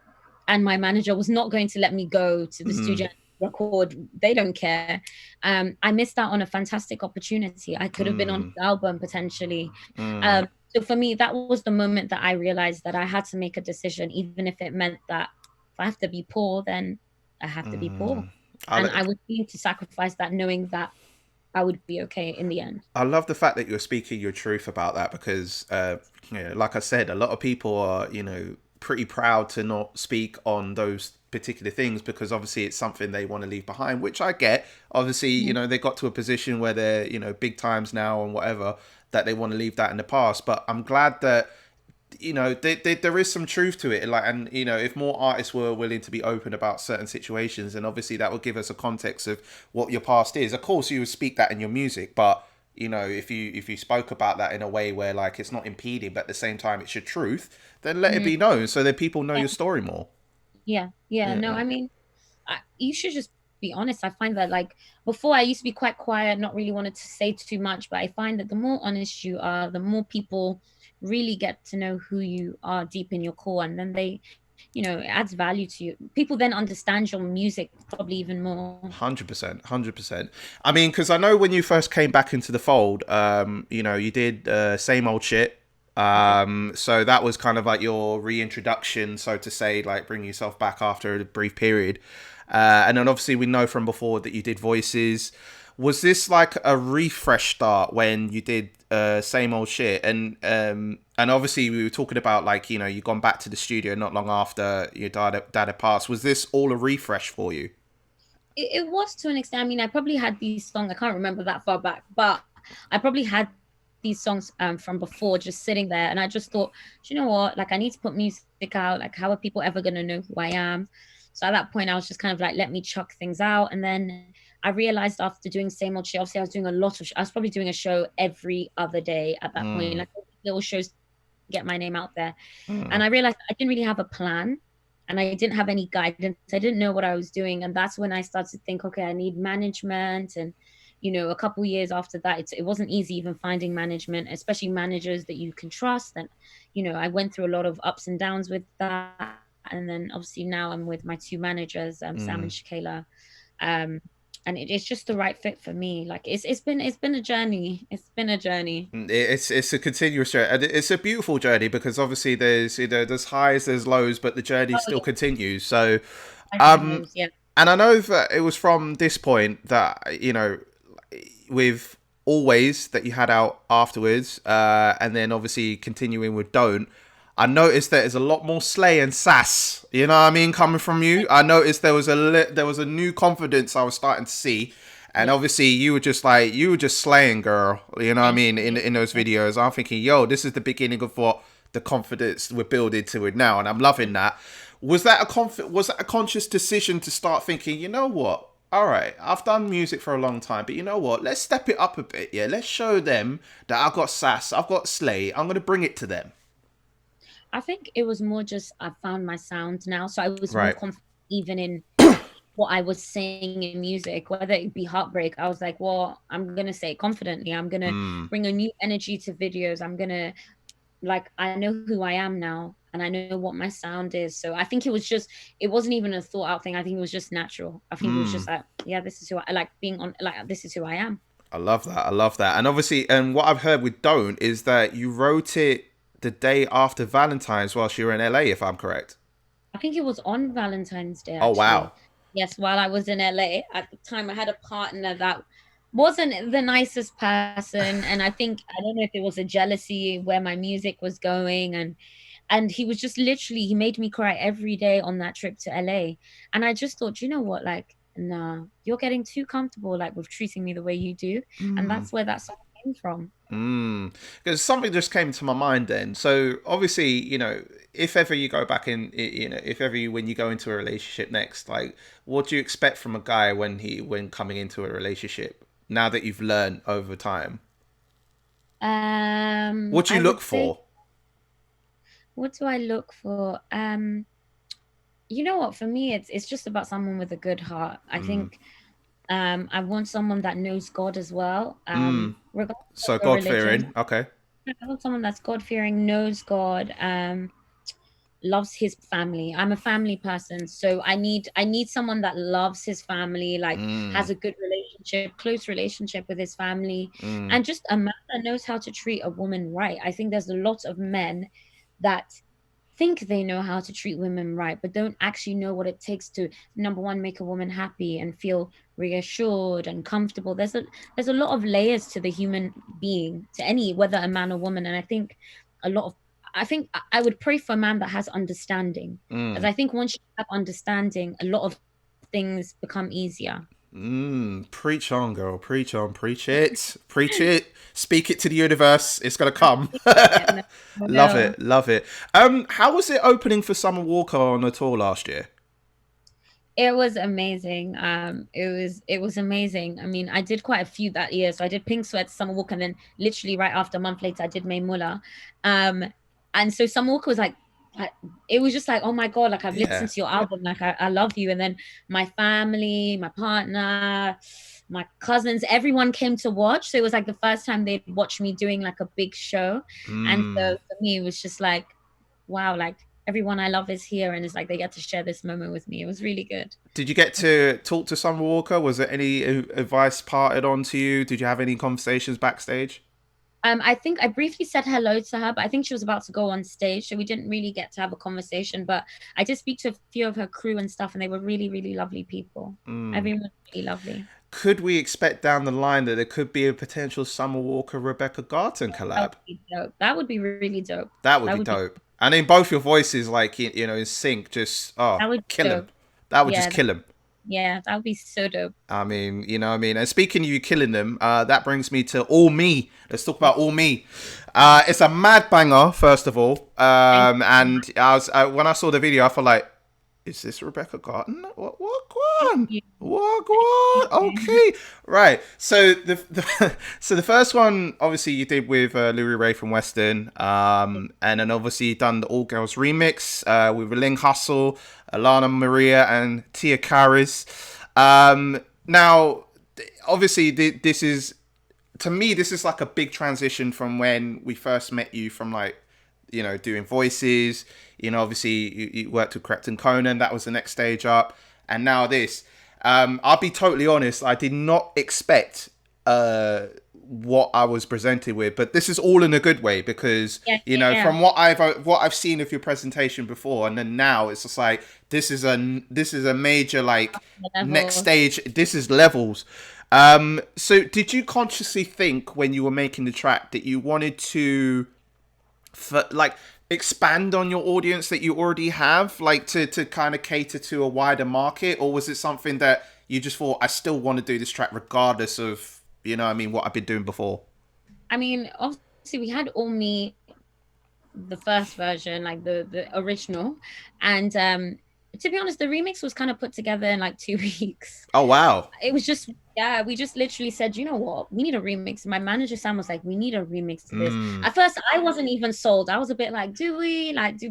and my manager was not going to let me go to the studio Mm, and record, they don't care. I missed out on a fantastic opportunity. I could have been on mm, his album potentially. mm, So for me, that was the moment that I realized that I had to make a decision, even if it meant that if I have to be poor, then I have to be poor. mm. I, And li- I was willing to sacrifice that, knowing that I would be okay in the end. I love the fact that you're speaking your truth about that because, like I said, a lot of people are, pretty proud to not speak on those particular things because obviously it's something they want to leave behind, which I get. Obviously, Mm. they got to a position where they're, big times now and whatever, that they want to leave that in the past. But I'm glad that there is some truth to it, like, and if more artists were willing to be open about certain situations, and obviously that would give us a context of what your past is. Of course you would speak that in your music, but if you spoke about that in a way where like it's not impeding but at the same time it's your truth, then let it Mm. be known so that people know Yeah, your story more. yeah. No, Yeah. I mean, you should just be honest. I find that like before I used to be quite quiet, not really wanted to say too much, but I find that the more honest you are, the more people really get to know who you are deep in your core, and then they, it adds value to you. People then understand your music probably even more. 100%, 100%. I mean, because I know when you first came back into the fold, you did same old shit. I did. So that was kind of like your reintroduction, so to say, like bring yourself back after a brief period. And then obviously we know from before that you did voices. Was this like a refresh start when you did same old shit? And obviously we were talking about like you gone back to the studio not long after your dad had passed. Was this all a refresh for you? It was to an extent. I mean, I probably had these songs. I can't remember that far back, but I probably had these songs from before just sitting there, and I just thought, do you know what? Like, I need to put music out. Like, how are people ever gonna know who I am? So at that point, I was just kind of like, let me chuck things out, and then I realized after doing same old shit. Obviously, I was doing a lot of. I was probably doing a show every other day at that point, Mm, like little shows to get my name out there. mm, And I realized I didn't really have a plan and I didn't have any guidance. I didn't know what I was doing. And that's when I started to think, okay, I need management. And, a couple years after that, it wasn't easy even finding management, especially managers that you can trust. And, I went through a lot of ups and downs with that. And then obviously now I'm with my two managers, Sam mm. and Shakayla. Um, and it's just the right fit for me. Like it's been a journey. It's been a journey. It's a continuous journey. And it's a beautiful journey because obviously there's highs, there's lows, but the journey Oh still yeah, continues. So, highs and um, lows. Yeah. and I know that it was from this point that with always that you had out afterwards, and then obviously continuing with don't. I noticed that there's a lot more slay and sass. You know what I mean, coming from you. I noticed there was a new confidence I was starting to see, and Yeah. obviously you were just slaying, girl. You know what I Thank mean you. in those videos. I'm thinking, yo, this is the beginning of what the confidence we're building to it now, and I'm loving that. Was that a conscious decision to start thinking, you know what? All right, I've done music for a long time, but you know what? Let's step it up a bit. Yeah, let's show them that I've got sass, I've got slay. I'm gonna bring it to them. I think it was more just I found my sound now. So I was more Right. confident even in what I was saying in music, whether it be heartbreak. I was like, well, I'm gonna say it confidently. I'm gonna Mm, bring a new energy to videos. I'm gonna like I know who I am now and I know what my sound is. So I think it wasn't even a thought out thing. I think it was just natural. I think it was just mm. like, yeah, this is who I like being on like this is who I am. I love that. I love that. And obviously, and what I've heard with Don't is that you wrote it the day after Valentine's whilst you were in LA, if I'm correct. I think it was on Valentine's Day, Oh wow. actually. Yes, while I was in LA at the time, I had a partner that wasn't the nicest person, and I don't know if it was a jealousy where my music was going, and he was just literally he made me cry every day on that trip to LA, and I just thought, you know what, like, nah, you're getting too comfortable, like, with treating me the way you do, and Mm. that's where that song came from. Because something just came to my mind then. So obviously, if ever you go back in, if ever when you go into a relationship next, like, what do you expect from a guy when coming into a relationship? Now that you've learned over time, what do you I look would say, for? what do I look for? You know what? For me, it's just about someone with a good heart. I Mm, think I want someone that knows God as well, Mm. regardless of So your God religion. fearing. Okay. I want someone that's God fearing, knows God, loves his family. I'm a family person, so I need someone that loves his family, like Mm. has a good relationship, close relationship with his family, Mm. and just a man that knows how to treat a woman right. I think there's a lot of men that think they know how to treat women right, but don't actually know what it takes to, number one, make a woman happy and feel reassured and comfortable. There's a lot of layers to the human being, to any, whether a man or woman. And I think a lot of I would pray for a man that has understanding. Because Mm. I think once you have understanding, a lot of things become easier. Mm. Preach on, girl. Preach on. Preach it. Preach it. Speak it to the universe. It's gonna come. Yeah, no, Love no. it. Love it. How was it opening for Summer Walker on the tour last year? It was amazing. It was amazing. I mean, I did quite a few that year. So I did Pink Sweats, Summer Walker, and then literally right after, a month later, I did May Muller. Um, and so Summer Walker was like, it was just like, oh my God, like I've Yeah. listened to your album, like I love you. And then my family, my partner, my cousins, everyone came to watch. So it was like the first time they'd watch me doing like a big show. And Mm. so for me, it was just like, wow, like everyone I love is here, and it's like they get to share this moment with me. It was really good. Did you get to talk to Summer Walker? Was there any advice parted on to you? Did you have any conversations backstage? I think I briefly said hello to her, but I think she was about to go on stage, so we didn't really get to have a conversation. But I did speak to a few of her crew and stuff, and they were really, really lovely people. Mm. Everyone was really lovely. Could we expect down the line that there could be a potential Summer Walker Rebecca Garton That collab? would be dope. That would be really dope. That would That be would be dope. And in both your voices, like in sync, just that would be kill him. dope. That would just Yeah, kill him. yeah, that would be so dope. I mean, you know what I mean? And speaking of you killing them, that brings me to All Me. Let's talk about All Me. It's a mad banger, first of all. Thank And when I saw the video, I felt like, is this Rebecca Garton? What one? you. What? Okay, right. So so the first one, obviously, you did with Louis Ray from Western, and then obviously you done the All Girls remix with Ling Hustle, Alana Maria, and Tia Karis. Now, obviously, this is, to me, this is like a big transition from when we first met you, from like, doing voices. Obviously you worked with Crept Conan. That was the next stage up, and now this. I'll be totally honest. I did not expect what I was presented with, but this is all in a good way, because Yeah, yeah, from what I've seen of your presentation before, and then now it's just like this is a major, like, yeah. next Levels. stage. This is levels. So did you consciously think when you were making the track that you wanted to, like, expand on your audience that you already have, like to kind of cater to a wider market? Or was it something that you just thought, I still want to do this track regardless of, what I mean, what I've been doing before? I mean, obviously, we had All Me, the first version, like the original, and to be honest, the remix was kind of put together in like 2 weeks. Oh, wow. It was just, yeah, we just literally said, you know what, we need a remix. My manager Sam was like, we need a remix to this. Mm. At first I wasn't even sold. I was a bit like, do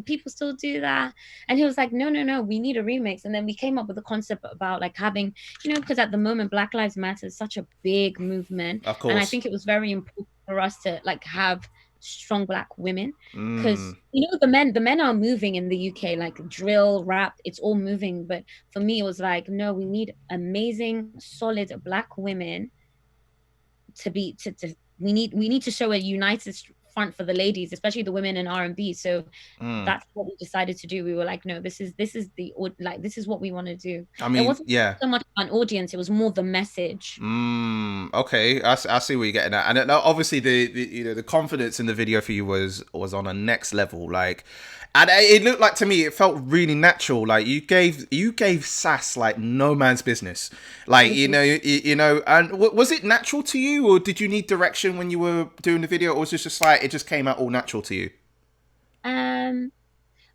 people still do that? And he was like, no, no, no, we need a remix. And then we came up with a concept about like having, because at the moment Black Lives Matter is such a big movement, Of and I course. think it was very important for us to like have strong Black women, Mm. because the men are moving in the UK, like drill, rap, it's all moving. But for me, it was like, no, we need amazing, solid Black women to be to we need to show a united front for the ladies, especially the women in R&B. So Mm. that's what we decided to do. We were like, no, this is like this is what we want to do. I It mean, wasn't yeah. so much an audience; it was more the message. Okay, I see what you're getting at, and obviously the confidence in the video for you was on a next level. Like, and it looked like, to me, it felt really natural. Like you gave sass like no man's business. Like, Thank you. and was it natural to you, or did you need direction when you were doing the video, or was it just like it just came out all natural to you? Um,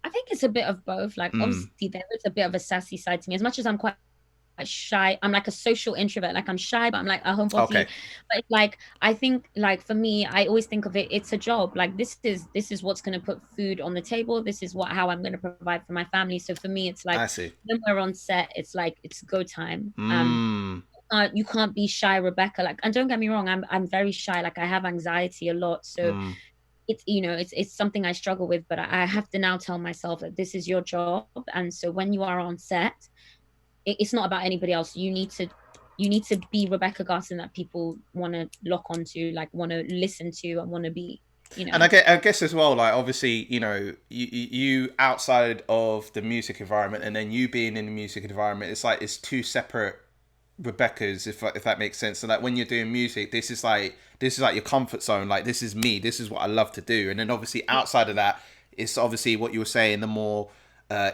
I think it's a bit of both. Like, Mm. obviously, there is a bit of a sassy side to me. As much as I'm quite shy, I'm like a social introvert. Like, I'm shy, but I'm like a homebody. Okay, But it's like, I think, like, for me, I always think of it, it's a job. Like, this is what's going to put food on the table. This is how I'm going to provide for my family. So for me, it's like I see. when we're on set, it's like it's go time. Mm. you can't be shy, Rebecca. Like, and don't get me wrong, I'm very shy. Like, I have anxiety a lot, so Mm. it's, it's something I struggle with. But I have to now tell myself that this is your job, and so when you are on set, it's not about anybody else. You need to be Rebecca Garton that people want to lock onto, like want to listen to, and want to be. You And know. I guess as well, like obviously, you outside of the music environment, and then you being in the music environment, it's like it's two separate Rebecca's, if that makes sense. So like when you're doing music, this is like your comfort zone. Like this is me. This is what I love to do. And then obviously outside of that, it's obviously what you were saying. The more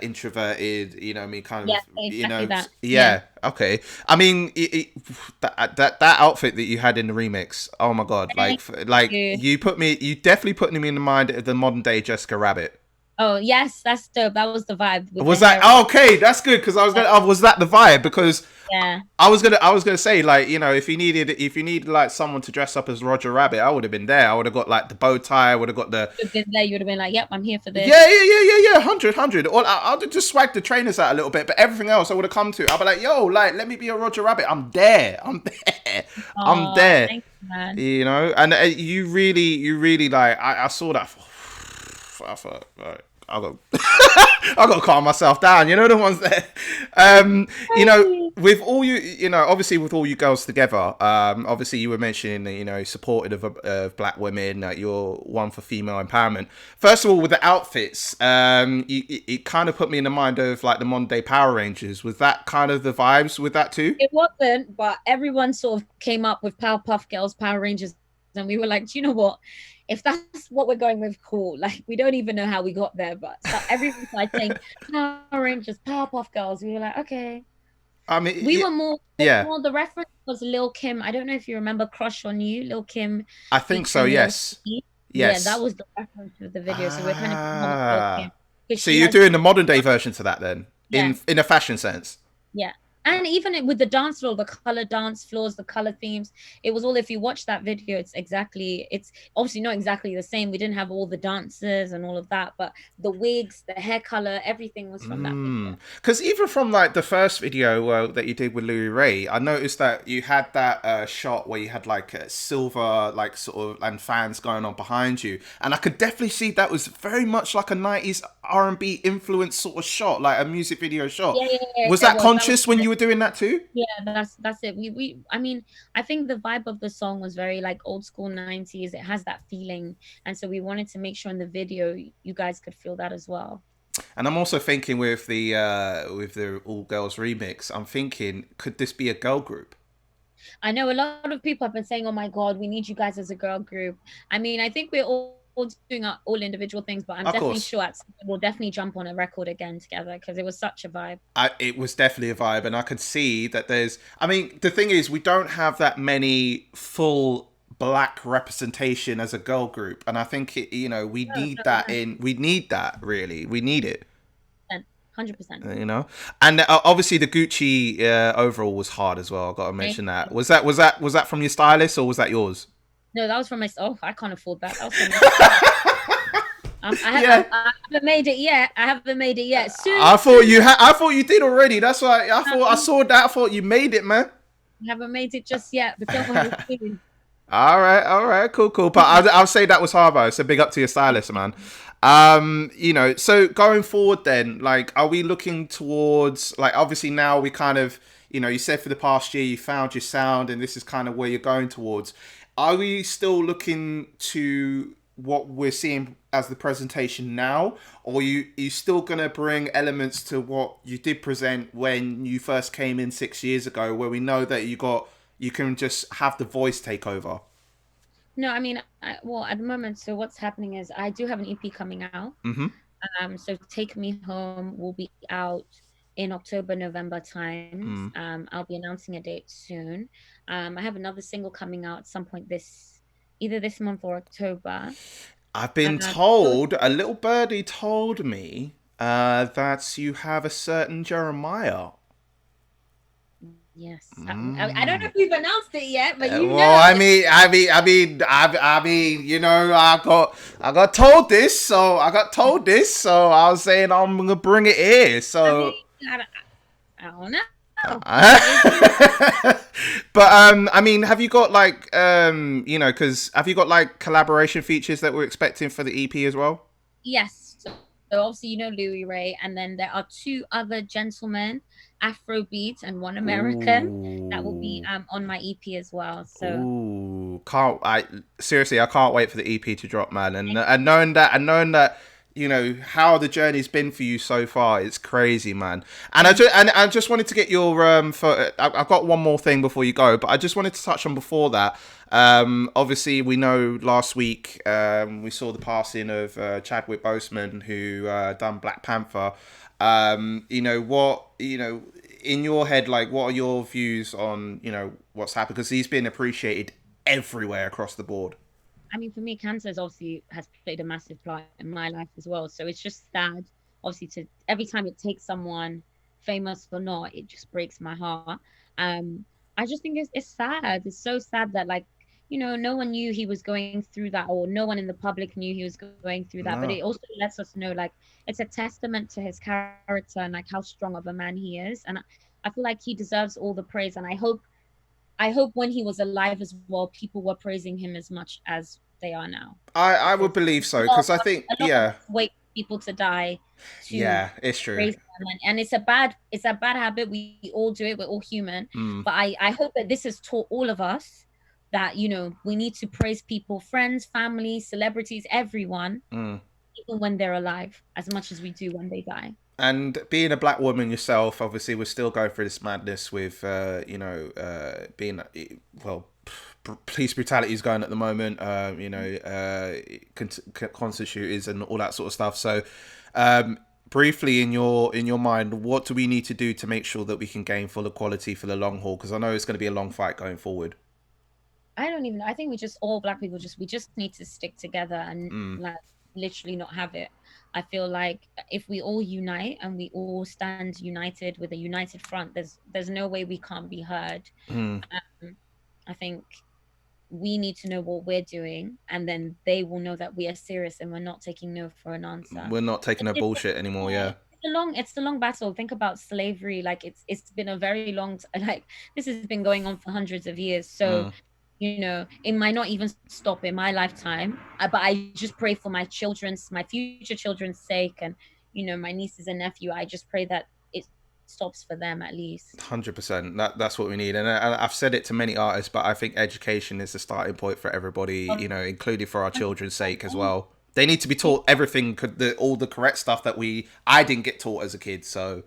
introverted, I mean, kind Yeah, of, exactly that. Yeah. yeah, okay. I mean, that outfit that you had in the remix, oh my god, Thank like you. you definitely put me in the mind of the modern day Jessica Rabbit. Oh yes, that's dope. That was the vibe with the Was that hair and okay? That's good because I was gonna. Was that the vibe? Because yeah. I was gonna say, like, if you needed like someone to dress up as Roger Rabbit, I would have been there. I would have got like the bow tie. I would have got the You'd have been there. You would have been like, "Yep, I'm here for this." yeah, 100. Or I'd have just swagged the trainers out a little bit, but everything else I would have come to. I'd be like, yo, like, let me be a Roger Rabbit. I'm there. I'm there. I'm Oh, there. thank you, man. And you really like. I saw that. I thought, right, I got I got to calm myself down. You know the ones there. Um, with all obviously with all you girls together. Obviously you were mentioning that supportive of black women. You're one for female empowerment. First of all, with the outfits, it kind of put me in the mind of like the modern day Power Rangers. Was that kind of the vibes with that too? It wasn't, but everyone sort of came up with Powerpuff Girls, Power Rangers, and we were like, do you know what? If that's what we're going with, cool. Like, we don't even know how we got there, but so everyone started saying Power Rangers, Powerpuff Girls. We were like, okay. I mean, We were more, yeah, the reference was Lil Kim. I don't know if you remember Crush on You, Lil Kim I think so. featuring Lil Yes, Kim. Yeah, that yes. was the reference of the video. So we're kind of picking on Lil Kim Ah, because so she you're has, doing the modern day version to that then, yeah. in a fashion sense. Yeah. And even with the dance floor, the color dance floors, the color themes, it was all, if you watch that video, it's obviously not exactly the same. We didn't have all the dancers and all of that, but the wigs, the hair color, everything was from that video. Because even from like the first video that you did with Louis Ray, I noticed that you had that shot where you had like a silver, like sort of, and fans going on behind you, and I could definitely see that was very much like a '90s R&B influence sort of shot, like a music video shot. Yeah, yeah, yeah. Was It that was. That was conscious when you were doing that too? yeah, that's it. I mean, I think the vibe of the song was very like old school 90s. It has that feeling. And so we wanted to make sure in the video you guys could feel that as well. And I'm also thinking with the all girls remix, I'm thinking, could this be a girl group? I know a lot of people have been saying, "Oh my God, we need you guys as a girl group." I mean, I think we're all doing our all individual things, but I'm Of definitely course. sure we'll definitely jump on a record again together because it was such a vibe. It was definitely a vibe, and I could see that there's. I mean, the thing is, we don't have that many full black representation as a girl group, and I think we No, need no, that no. we need that really, we need it. 100%. And obviously the Gucci overall was hard as well. I got to Thank mention that. you. Was that from your stylist or was that yours? No, that was from myself. I can't afford that. That was from myself. Yeah. I haven't made it yet. I haven't made it yet. Soon, I thought soon. you had. I thought you did already. That's why I thought I I saw that. I thought you made it, man. haven't made it just yet, but don't worry, soon. All right, cool. But I'll say that was hard, though. So big up to your stylist, man. So going forward, then, like, are we looking towards, like, obviously now we kind of, you said for the past year you found your sound, and this is kind of where you're going towards. Are we still looking to what we're seeing as the presentation now, or you still gonna bring elements to what you did present when you first came in 6 years ago, where we know that you can just have the voice take over? No, I mean, well, at the moment, so what's happening is I do have an EP coming out. Mm-hmm. So Take Me Home will be out in October, November times. Mm. I'll be announcing a date soon. I have another single coming out at some point either this month or October. I've been So told, a little birdie told me that you have a certain Jeremiah. yes, I don't know if we've announced it yet, but Well, I got told this, so I was saying I'm gonna bring it here. I So mean, I don't know. It is true. But I mean, have you got like because have you got like collaboration features that we're expecting for the EP as well? Yes. So obviously you know Louis Ray, and then there are two other gentlemen, Afrobeat and one American, that will be Ooh. on my EP as well. So Ooh, can't I seriously? I can't wait for the EP to drop, man. And thank knowing that, how the journey's been for you so far, it's crazy, man. And you. I just wanted to get your I've got one more thing before you go, but I just wanted to touch on before that. Obviously, we know last week we saw the passing of Chadwick Boseman, who done Black Panther. In your head, like, what are your views on what's happened, because he's been appreciated everywhere across the board. I mean, for me, cancer is obviously has played a massive part in my life as well. So it's just sad, obviously, to every time it takes someone, famous or not, it just breaks my heart. Um, I just think it's sad. It's so sad that like, no one knew he was going through that, or no one in the public knew he was going through that. But No, it also lets us know like it's a testament to his character and like how strong of a man he is. And I feel like he deserves all the praise. And I hope when he was alive as well, people were praising him as much as they are now, I would because believe so, a lot because I of us, think, a lot of yeah, us wait for people to die to yeah, it's true. praise them, and it's a bad habit. We all do it. We're all human, Mm, but I hope that this has taught all of us that we need to praise people, friends, family, celebrities, everyone, mm. even when they're alive, as much as we do when they die. And being a black woman yourself, obviously, we're still going through this madness with, being, well, police brutality is going at the moment, concert shooters and all that sort of stuff. So, briefly, in your mind, what do we need to do to make sure that we can gain full equality for the long haul? Because I know it's going to be a long fight going forward. I don't even know. I think we just all black people we just need to stick together and Mm, like literally not have it. I feel like if we all unite and we all stand united with a united front, there's no way we can't be heard. mm. Um, I think we need to know what we're doing, and then they will know that we are serious and we're not taking no for an answer. We're not taking no It's bullshit anymore. yeah, Yeah. it's a long battle. Think about slavery. Like it's been a very long like this has been going on for hundreds of years. So Mm. it might not even stop in my lifetime. But I just pray for my future children's sake, and my nieces and nephew. I just pray that it stops for them at least. 100%. That's what we need, and I've said it to many artists, but I think education is the starting point for everybody. Including for our children's sake as well. They need to be taught everything, all the correct stuff that I didn't get taught as a kid. So,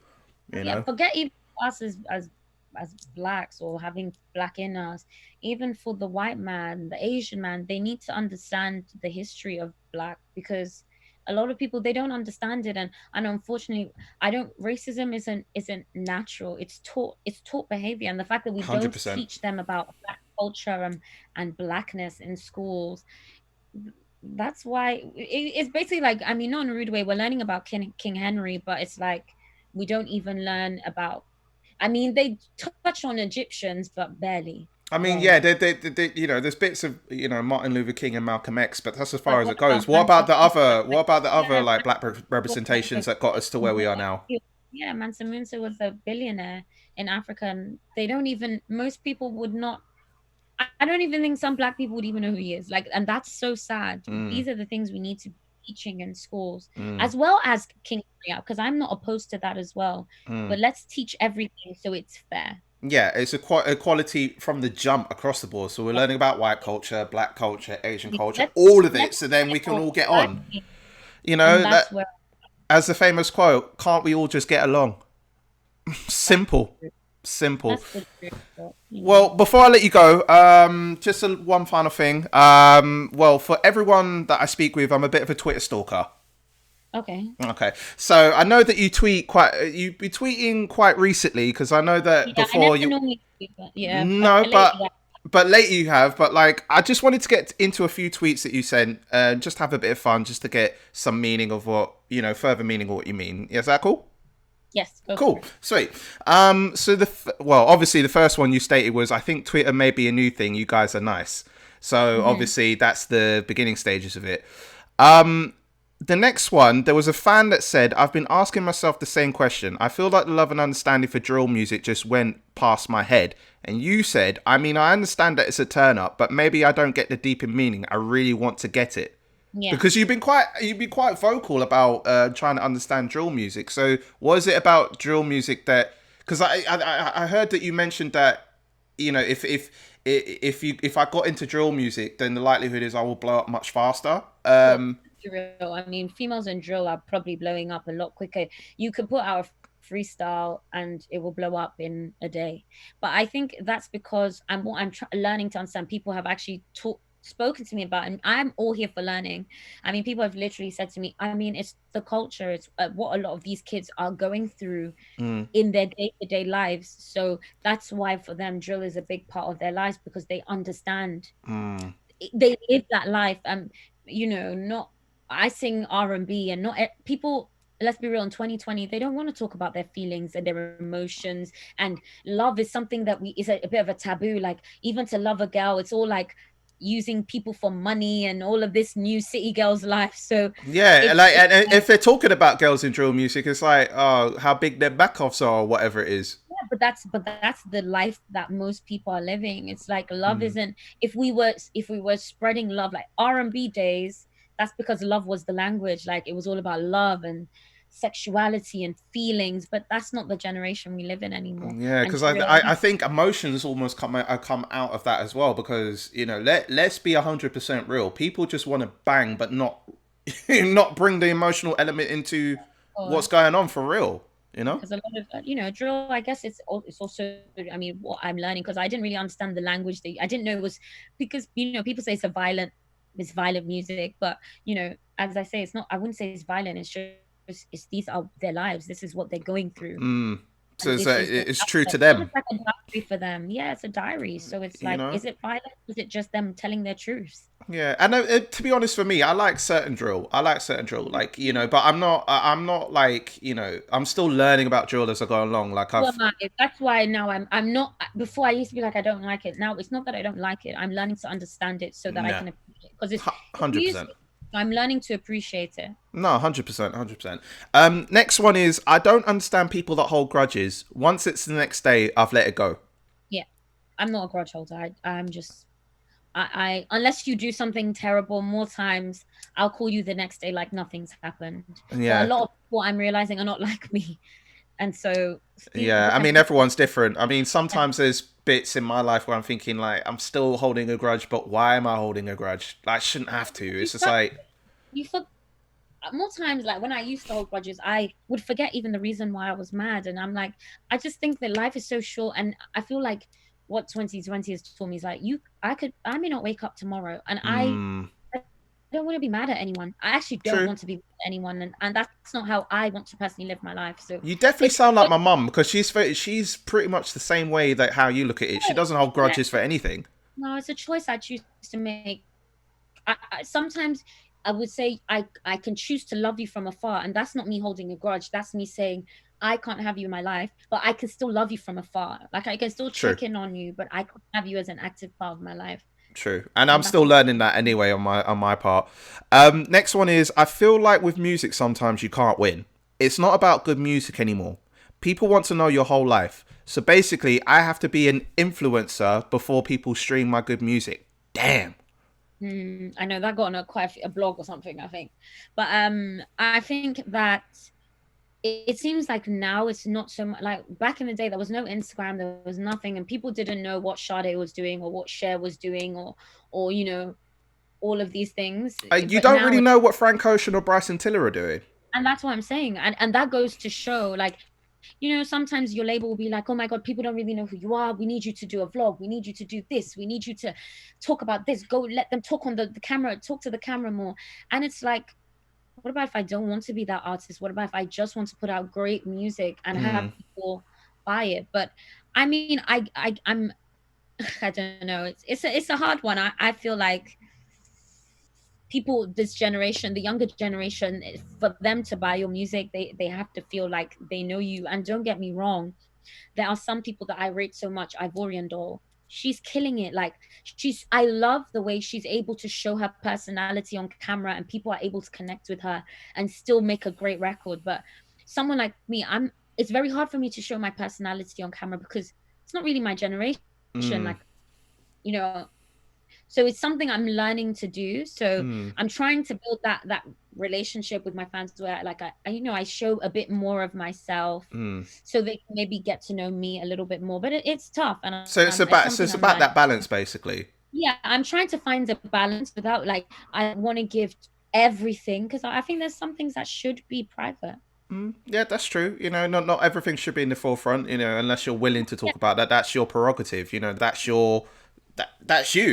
you Yeah, know, forget even us as blacks or having black in us. Even for the white man, the Asian man, they need to understand the history of black, because a lot of people they don't understand it, and unfortunately, I don't racism isn't natural. It's taught behavior, and the fact that we hundred don't percent. teach them about black culture and blackness in schools, that's why it's basically like, I mean, not in a rude way, we're learning about King Henry, but it's like we don't even learn about, I mean, they touch on Egyptians, but barely, I mean, yeah, barely. there's bits of Martin Luther King and Malcolm X, but that's as far But as what it about goes. What Mansa about the Musa? other? What about the other Yeah, like black was like representations that got us to where we are now? yeah, Mansa Musa was a billionaire in Africa, and they don't even, most people would not, I don't even think some black people would even know who he is. Like, and that's so sad. Mm, These are the things we need to be teaching in schools, mm, as well as King Henry, because I'm not opposed to that as well. mm. But let's teach everything so it's fair. Yeah, it's equality from the jump across the board. So we're learning about white culture, black culture, Asian culture, Let's all of it. let's So then we can settle all get on. society, You and know that's that, where as the famous quote, "Can't we all just get along?" that's Simple, the truth. simple. That's the truth. Well, before I let you go, just one final thing. Well, for everyone that I speak with, I'm a bit of a Twitter stalker. Okay. Okay, so I know that you've been tweeting quite recently, because I know that Yeah, I before never you, normally do that. Yeah, but no, lately, but later you have. But like, I just wanted to get into a few tweets that you sent, and just have a bit of fun, just to get some meaning of what further meaning of what you mean. Is that cool? yes, go for Cool, it. sweet. So well, obviously the first one you stated was, I think Twitter may be a new thing. You guys are nice. So Hmm. obviously that's the beginning stages of it. Um, The next one, there was a fan that said, I've been asking myself the same question. I feel like the love and understanding for drill music just went past my head. And you said, I mean, I understand that it's a turn up, but maybe I don't get the deeper meaning. I really want to get it. Yeah. Because you've been quite vocal about trying to understand drill music. So what is it about drill music that? Because I heard that you mentioned that, if I got into drill music, then the likelihood is I will blow up much faster. Well, real. I mean, females in drill are probably blowing up a lot quicker. You could put out a freestyle and it will blow up in a day. But I think that's because I'm learning to understand. People have actually spoken to me about, and I'm all here for learning. I mean, people have literally said to me, I mean, it's the culture, it's what a lot of these kids are going through Mm, in their day-to-day lives. So that's why for them, drill is a big part of their lives because they understand, mm, they live that life. Not, I sing R&B, and not people, let's be real, in 2020 they don't want to talk about their feelings and their emotions, and love is something that we is a bit of a taboo. Like, even to love a girl, it's all like using people for money and all of this new city girls life. So yeah, it's like, and if they're talking about girls in drill music, it's like, oh, how big their back offs are, or whatever it is. yeah, but that's the life that most people are living. It's like love isn't, if we were spreading love like R&B days, that's because love was the language. Like, it was all about love and sexuality and feelings, but that's not the generation we live in anymore. Yeah, And because I, drill, I I think emotions almost come out of that as well. Because let's be 100% real. People just want to bang, but not not bring the emotional element into what's going on for real. You know? because a lot of drill, I guess it's also, I mean, what I'm learning, because I didn't really understand the language. That I didn't know it was, because people say it's violent music, but as I say, it's not. I wouldn't say it's violent. It's just, it's these are their lives. This is what they're going through, So and it's, this is their it's true to outlet. It's them. almost like a diary for them. Yeah, it's a diary. So it's You like, know? is it violent? Is it just them telling their truths? Yeah, and to be honest, for me, I like certain drill. I like certain drill, like but I'm not like I'm still learning about drill as I go along. Like So I've am I. That's why now I'm not. Before, I used to be like, I don't like it. Now it's not that I don't like it. I'm learning to understand it so that I nah, can appreciate it. Because it's 100%. music. So I'm learning to appreciate it. No, 100%, 100%. Next one is I don't understand people that hold grudges. Once it's the next day, I've let it go. Yeah, I'm not a grudge holder. I'm just, I unless you do something terrible more times, I'll call you the next day like nothing's happened. But a Yeah, lot of people I'm realizing are not like me, and so yeah. I I mean, think, everyone's different. I mean, sometimes there's bits in my life where I'm thinking like I'm still holding a grudge, but why am I holding a grudge? Like, I shouldn't have to. you It's just start like, you for more times, like when I used to hold grudges, I would forget even the reason why I was mad. And I'm like, I just think that life is so short. And I feel like what 2020 has taught me is like, I may not wake up tomorrow. And I don't want to be mad at anyone. I actually don't true. want to be mad at anyone. And that's not how I want to personally live my life. So You definitely it's sound like good. my mum because she's pretty much the same way that how you look at it. She doesn't hold Yeah. grudges for anything. No, it's a choice I choose to make. Sometimes I would say I can choose to love you from afar, and that's not me holding a grudge. That's me saying I can't have you in my life, but I can still love you from afar. Like, I can still True. check in on you, but I can't have you as an active part of my life. True, and I'm And that's still learning that anyway on my part. Next one is I feel like with music sometimes you can't win. It's not about good music anymore. People want to know your whole life. So basically, I have to be an influencer before people stream my good music. Damn. I know that got on a blog or something, I think. But I think that it seems like now it's not so much like back in the day. There was no Instagram, there was nothing, and people didn't know what Sade was doing or what Cher was doing, or all of these things. You But don't now, really know what Frank Ocean or Bryson Tiller are doing. and that's what I'm saying, and that goes to show, like, sometimes your label will be like, oh my god, people don't really know who you are. We need you to do a vlog, we need you to do this, we need you to talk about this, go let them talk on the camera, talk to the camera more. And it's like, what about if I don't want to be that artist? What about if I just want to put out great music and have Mm, people buy it? But I mean, I'm I don't know. It's a hard one. I feel like people, this generation, the younger generation, for them to buy your music, they have to feel like they know you. And don't get me wrong, there are some people that I rate so much, Ivorian Doll. she's killing it. Like I love the way she's able to show her personality on camera and people are able to connect with her and still make a great record. But someone like me, it's very hard for me to show my personality on camera because it's not really my generation. Mm, Like, you know, so it's something I'm learning to do. So mm, I'm trying to build that relationship with my fans where like I show a bit more of myself mm. so they can maybe get to know me a little bit more. But it's tough, and it's So something it's I'm about learning. that balance, basically. Yeah, I'm trying to find a balance without like I want to give everything because I think there's some things that should be private. Yeah, that's true. You know, not everything should be in the forefront. You know, unless you're willing to Yeah, talk about that. That's your prerogative. You know, that's you.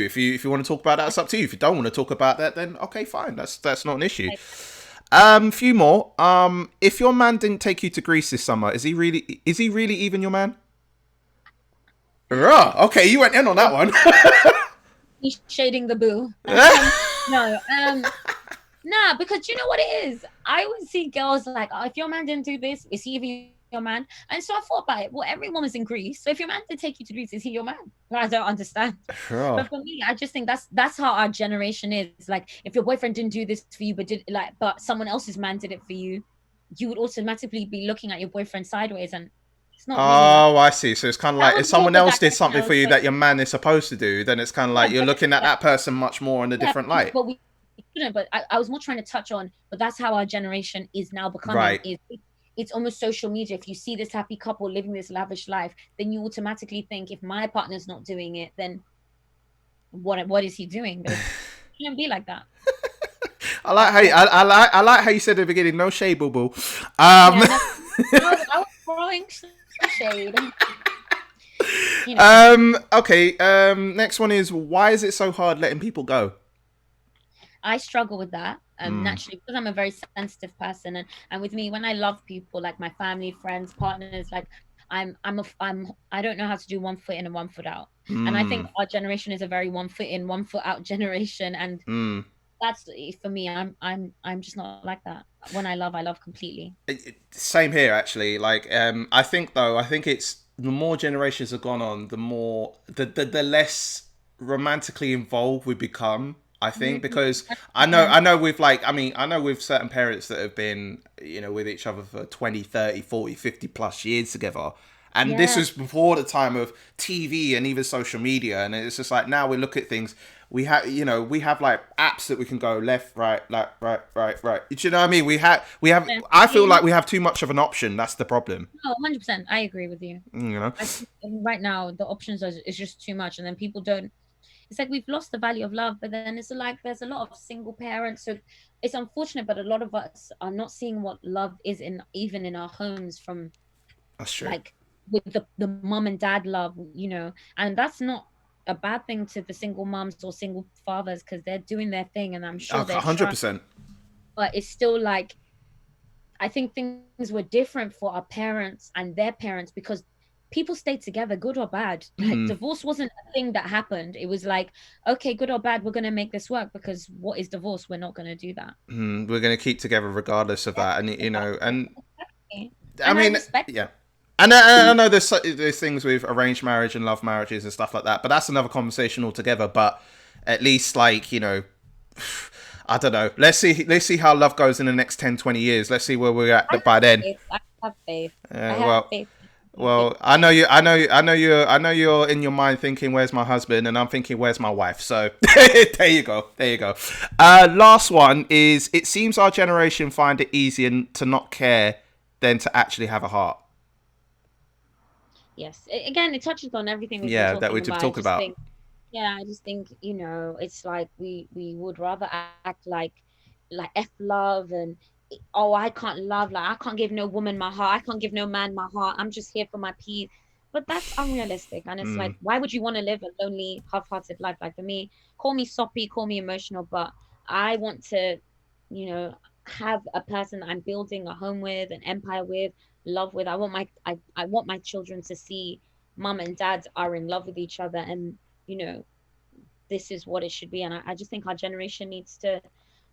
If you want to talk about that, it's up to you. If you don't want to talk about that, then okay, fine. That's not an issue. like, Few more. If your man didn't take you to Greece this summer, is he really even your man? Rah, okay, you went in on that one. he's shading the boo. No, nah, because you know what it is? I always see girls like, oh, if your man didn't do this, is he even your man? And so I thought about it. Well, every woman's in Greece. So if your man did take you to Greece, is he your man? Well, I don't understand. Rah. But for me, I just think that's how our generation is. Like, if your boyfriend didn't do this for you, but someone else's man did it for you, you would automatically be looking at your boyfriend sideways, and it's not really that. Oh, I see. So it's kind of That like if was more of someone a else did digression. something I for was you like, that your man is supposed to do, then it's kind of like yeah, you're looking at that person much more in a yeah, different light. but we couldn't. But I was more trying to touch on, but that's how our generation is now becoming. Right. It's almost social media. If you see this happy couple living this lavish life, then you automatically think, if my partner's not doing it, then what is he doing? But it shouldn't be like that. At all. I like how you said at the beginning, no shade, boo boo. Yeah, no, no, I was throwing some shade. You know, Okay. Next one is why is it so hard letting people go? I struggle with that Mm, naturally because I'm a very sensitive person, and with me, when I love people like my family, friends, partners, like I don't know how to do one foot in and one foot out, and I think mm, our generation is a very one foot in, one foot out generation, and mm. that's for me. I'm just not like that. When I love completely. Same here, actually. Like, I think though, I think it's the more generations have gone on, the more the less romantically involved we become. I think Mhm. because I 100%. know with like I know with certain parents that have been with each other for 20, 30, 40, 50 plus years together, and this Yeah, was before the time of TV and even social media, and it's just like now we look at things, we have like apps that we can go left, right, left, right. Do you know what I mean? We have yeah. I feel See, like we have too much of an option. That's the problem. no, 100%. I agree with you. You know. I think right now the options are is just too much, and then people don't. It's like we've lost the value of love, but then it's like there's a lot of single parents, so it's unfortunate, but a lot of us are not seeing what love is in even in our homes from That's true. like with the mom and dad love, and that's not a bad thing to the single moms or single fathers because they're doing their thing and I'm sure they're trying, 100%. but it's still like I think things were different for our parents and their parents because people stayed together, good or bad. Like Mm, divorce wasn't a thing that happened. It was like, okay, good or bad, we're gonna make this work because what is divorce? We're not gonna do that. we're gonna keep together regardless of Yeah, that, and and exactly. I And I mean, respect. yeah. And I know there's things with arranged marriage and love marriages and stuff like that, but that's another conversation altogether. But at least, like, I don't know. Let's see how love goes in the next 10, 20 years. Let's see where we're I at have by then. faith. I have faith. I Uh, have well, faith. Good. well, I know you're in your mind thinking, "Where's my husband?" and I'm thinking, "Where's my wife?" So there you go, there you go. Last one is: it seems our generation find it easier to not care than to actually have a heart. Yes. Again, it touches on everything we've been Yeah, that talking we're about. I talking just about. think, yeah, I just think, it's like we would rather act like F love and oh, I can't love, like I can't give no woman my heart, I can't give no man my heart. I'm just here for my peace. But that's unrealistic. And it's Mm, like, why would you want to live a lonely, half-hearted life? Like for me, call me soppy, call me emotional, but I want to, you know, have a person that I'm building a home with, an empire with, love with. I want my children to see mom and dad are in love with each other and you know this is what it should be. And I just think our generation needs to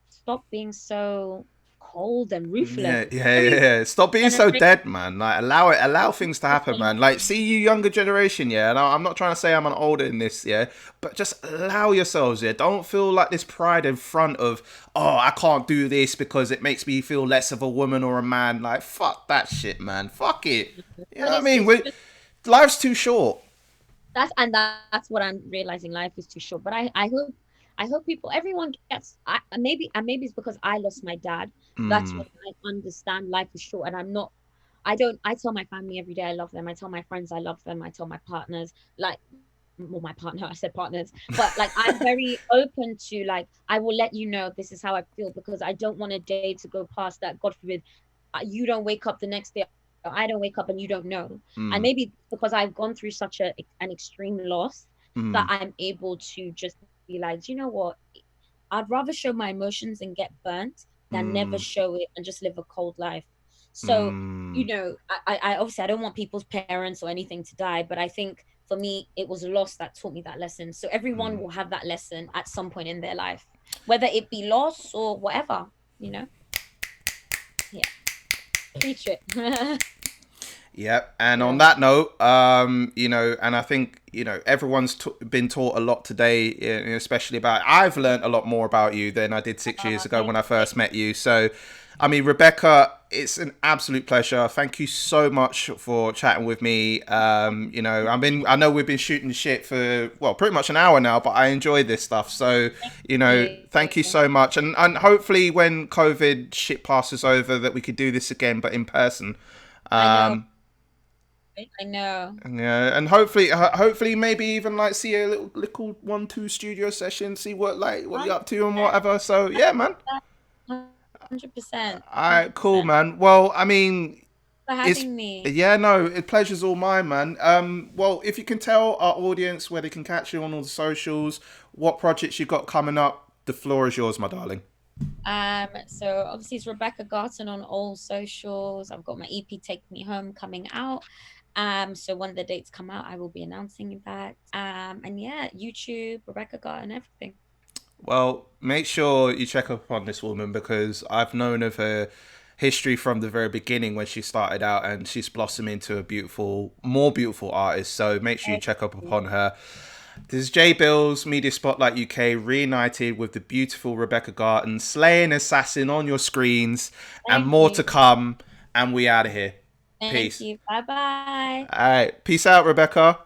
stop being so cold and ruthless. Yeah, It's yeah, very yeah. Stop being so generation. dead, man. Like, allow things to happen, man. Like, see you younger generation, yeah. And I'm not trying to say I'm an older in this, yeah, but just allow yourselves, yeah. Don't feel like this pride in front of, oh, I can't do this because it makes me feel less of a woman or a man. Like, fuck that shit, man. Fuck it. You know what I Honestly, mean? it's just Life's too short. that's what I'm realizing. Life is too short. But I hope people, everyone gets. Maybe it's because I lost my dad. That's Mm, when I understand life is short, and I'm not. I don't. I tell my family every day I love them. I tell my friends I love them. I tell my partners like. Well, my partner, I said partners, but like I'm very open to like I will let you know this is how I feel because I don't want a day to go past that. God forbid, you don't wake up the next day. I don't wake up and you don't know. And mm, maybe because I've gone through such an extreme loss that mm, I'm able to just be like, you know what? I'd rather show my emotions and get burnt than never mm, show it and just live a cold life. So, mm, I obviously I don't want people's parents or anything to die, but I think for me it was loss that taught me that lesson. So everyone mm. will have that lesson at some point in their life, whether it be loss or whatever, you know? Yeah. Preach it. Yep. And on Yeah. that note, and I think, everyone's been taught a lot today, especially about, I've learned a lot more about you than I did 6 years ago when Thank I you. first met you. So, I mean, Rebecca, it's an absolute pleasure. Thank you so much for chatting with me. I know we've been shooting shit for, well, pretty much an hour now, but I enjoy this stuff. So, thank you Yeah. so much. And hopefully when COVID shit passes over that we could do this again, but in person. I know. Um, Right? I know. Yeah, and hopefully, maybe even like see a little 1-2 studio session, see what you're up to and 100%. whatever. So yeah, man. 100%. All right, cool, 100%. man. Well, I mean, For it's having me. yeah, no, pleasure's all mine, man. Well, if you can tell our audience where they can catch you on all the socials, what projects you got coming up, the floor is yours, my darling. So obviously it's Rebecca Garton on all socials. I've got my EP Take Me Home coming out. So when the dates come out, I will be announcing that. And yeah, YouTube, Rebecca Garton, everything. Well, make sure you check up on this woman because I've known of her history from the very beginning when she started out, and she's blossomed into a more beautiful artist. So make sure you Thank check up upon you. her. This is J Bills Media Spotlight UK reunited with the beautiful Rebecca Garton, slaying assassin on your screens, and Thank more you. to come. And we out of here. Thank Peace. you. Bye bye. All right, peace out, Rebecca.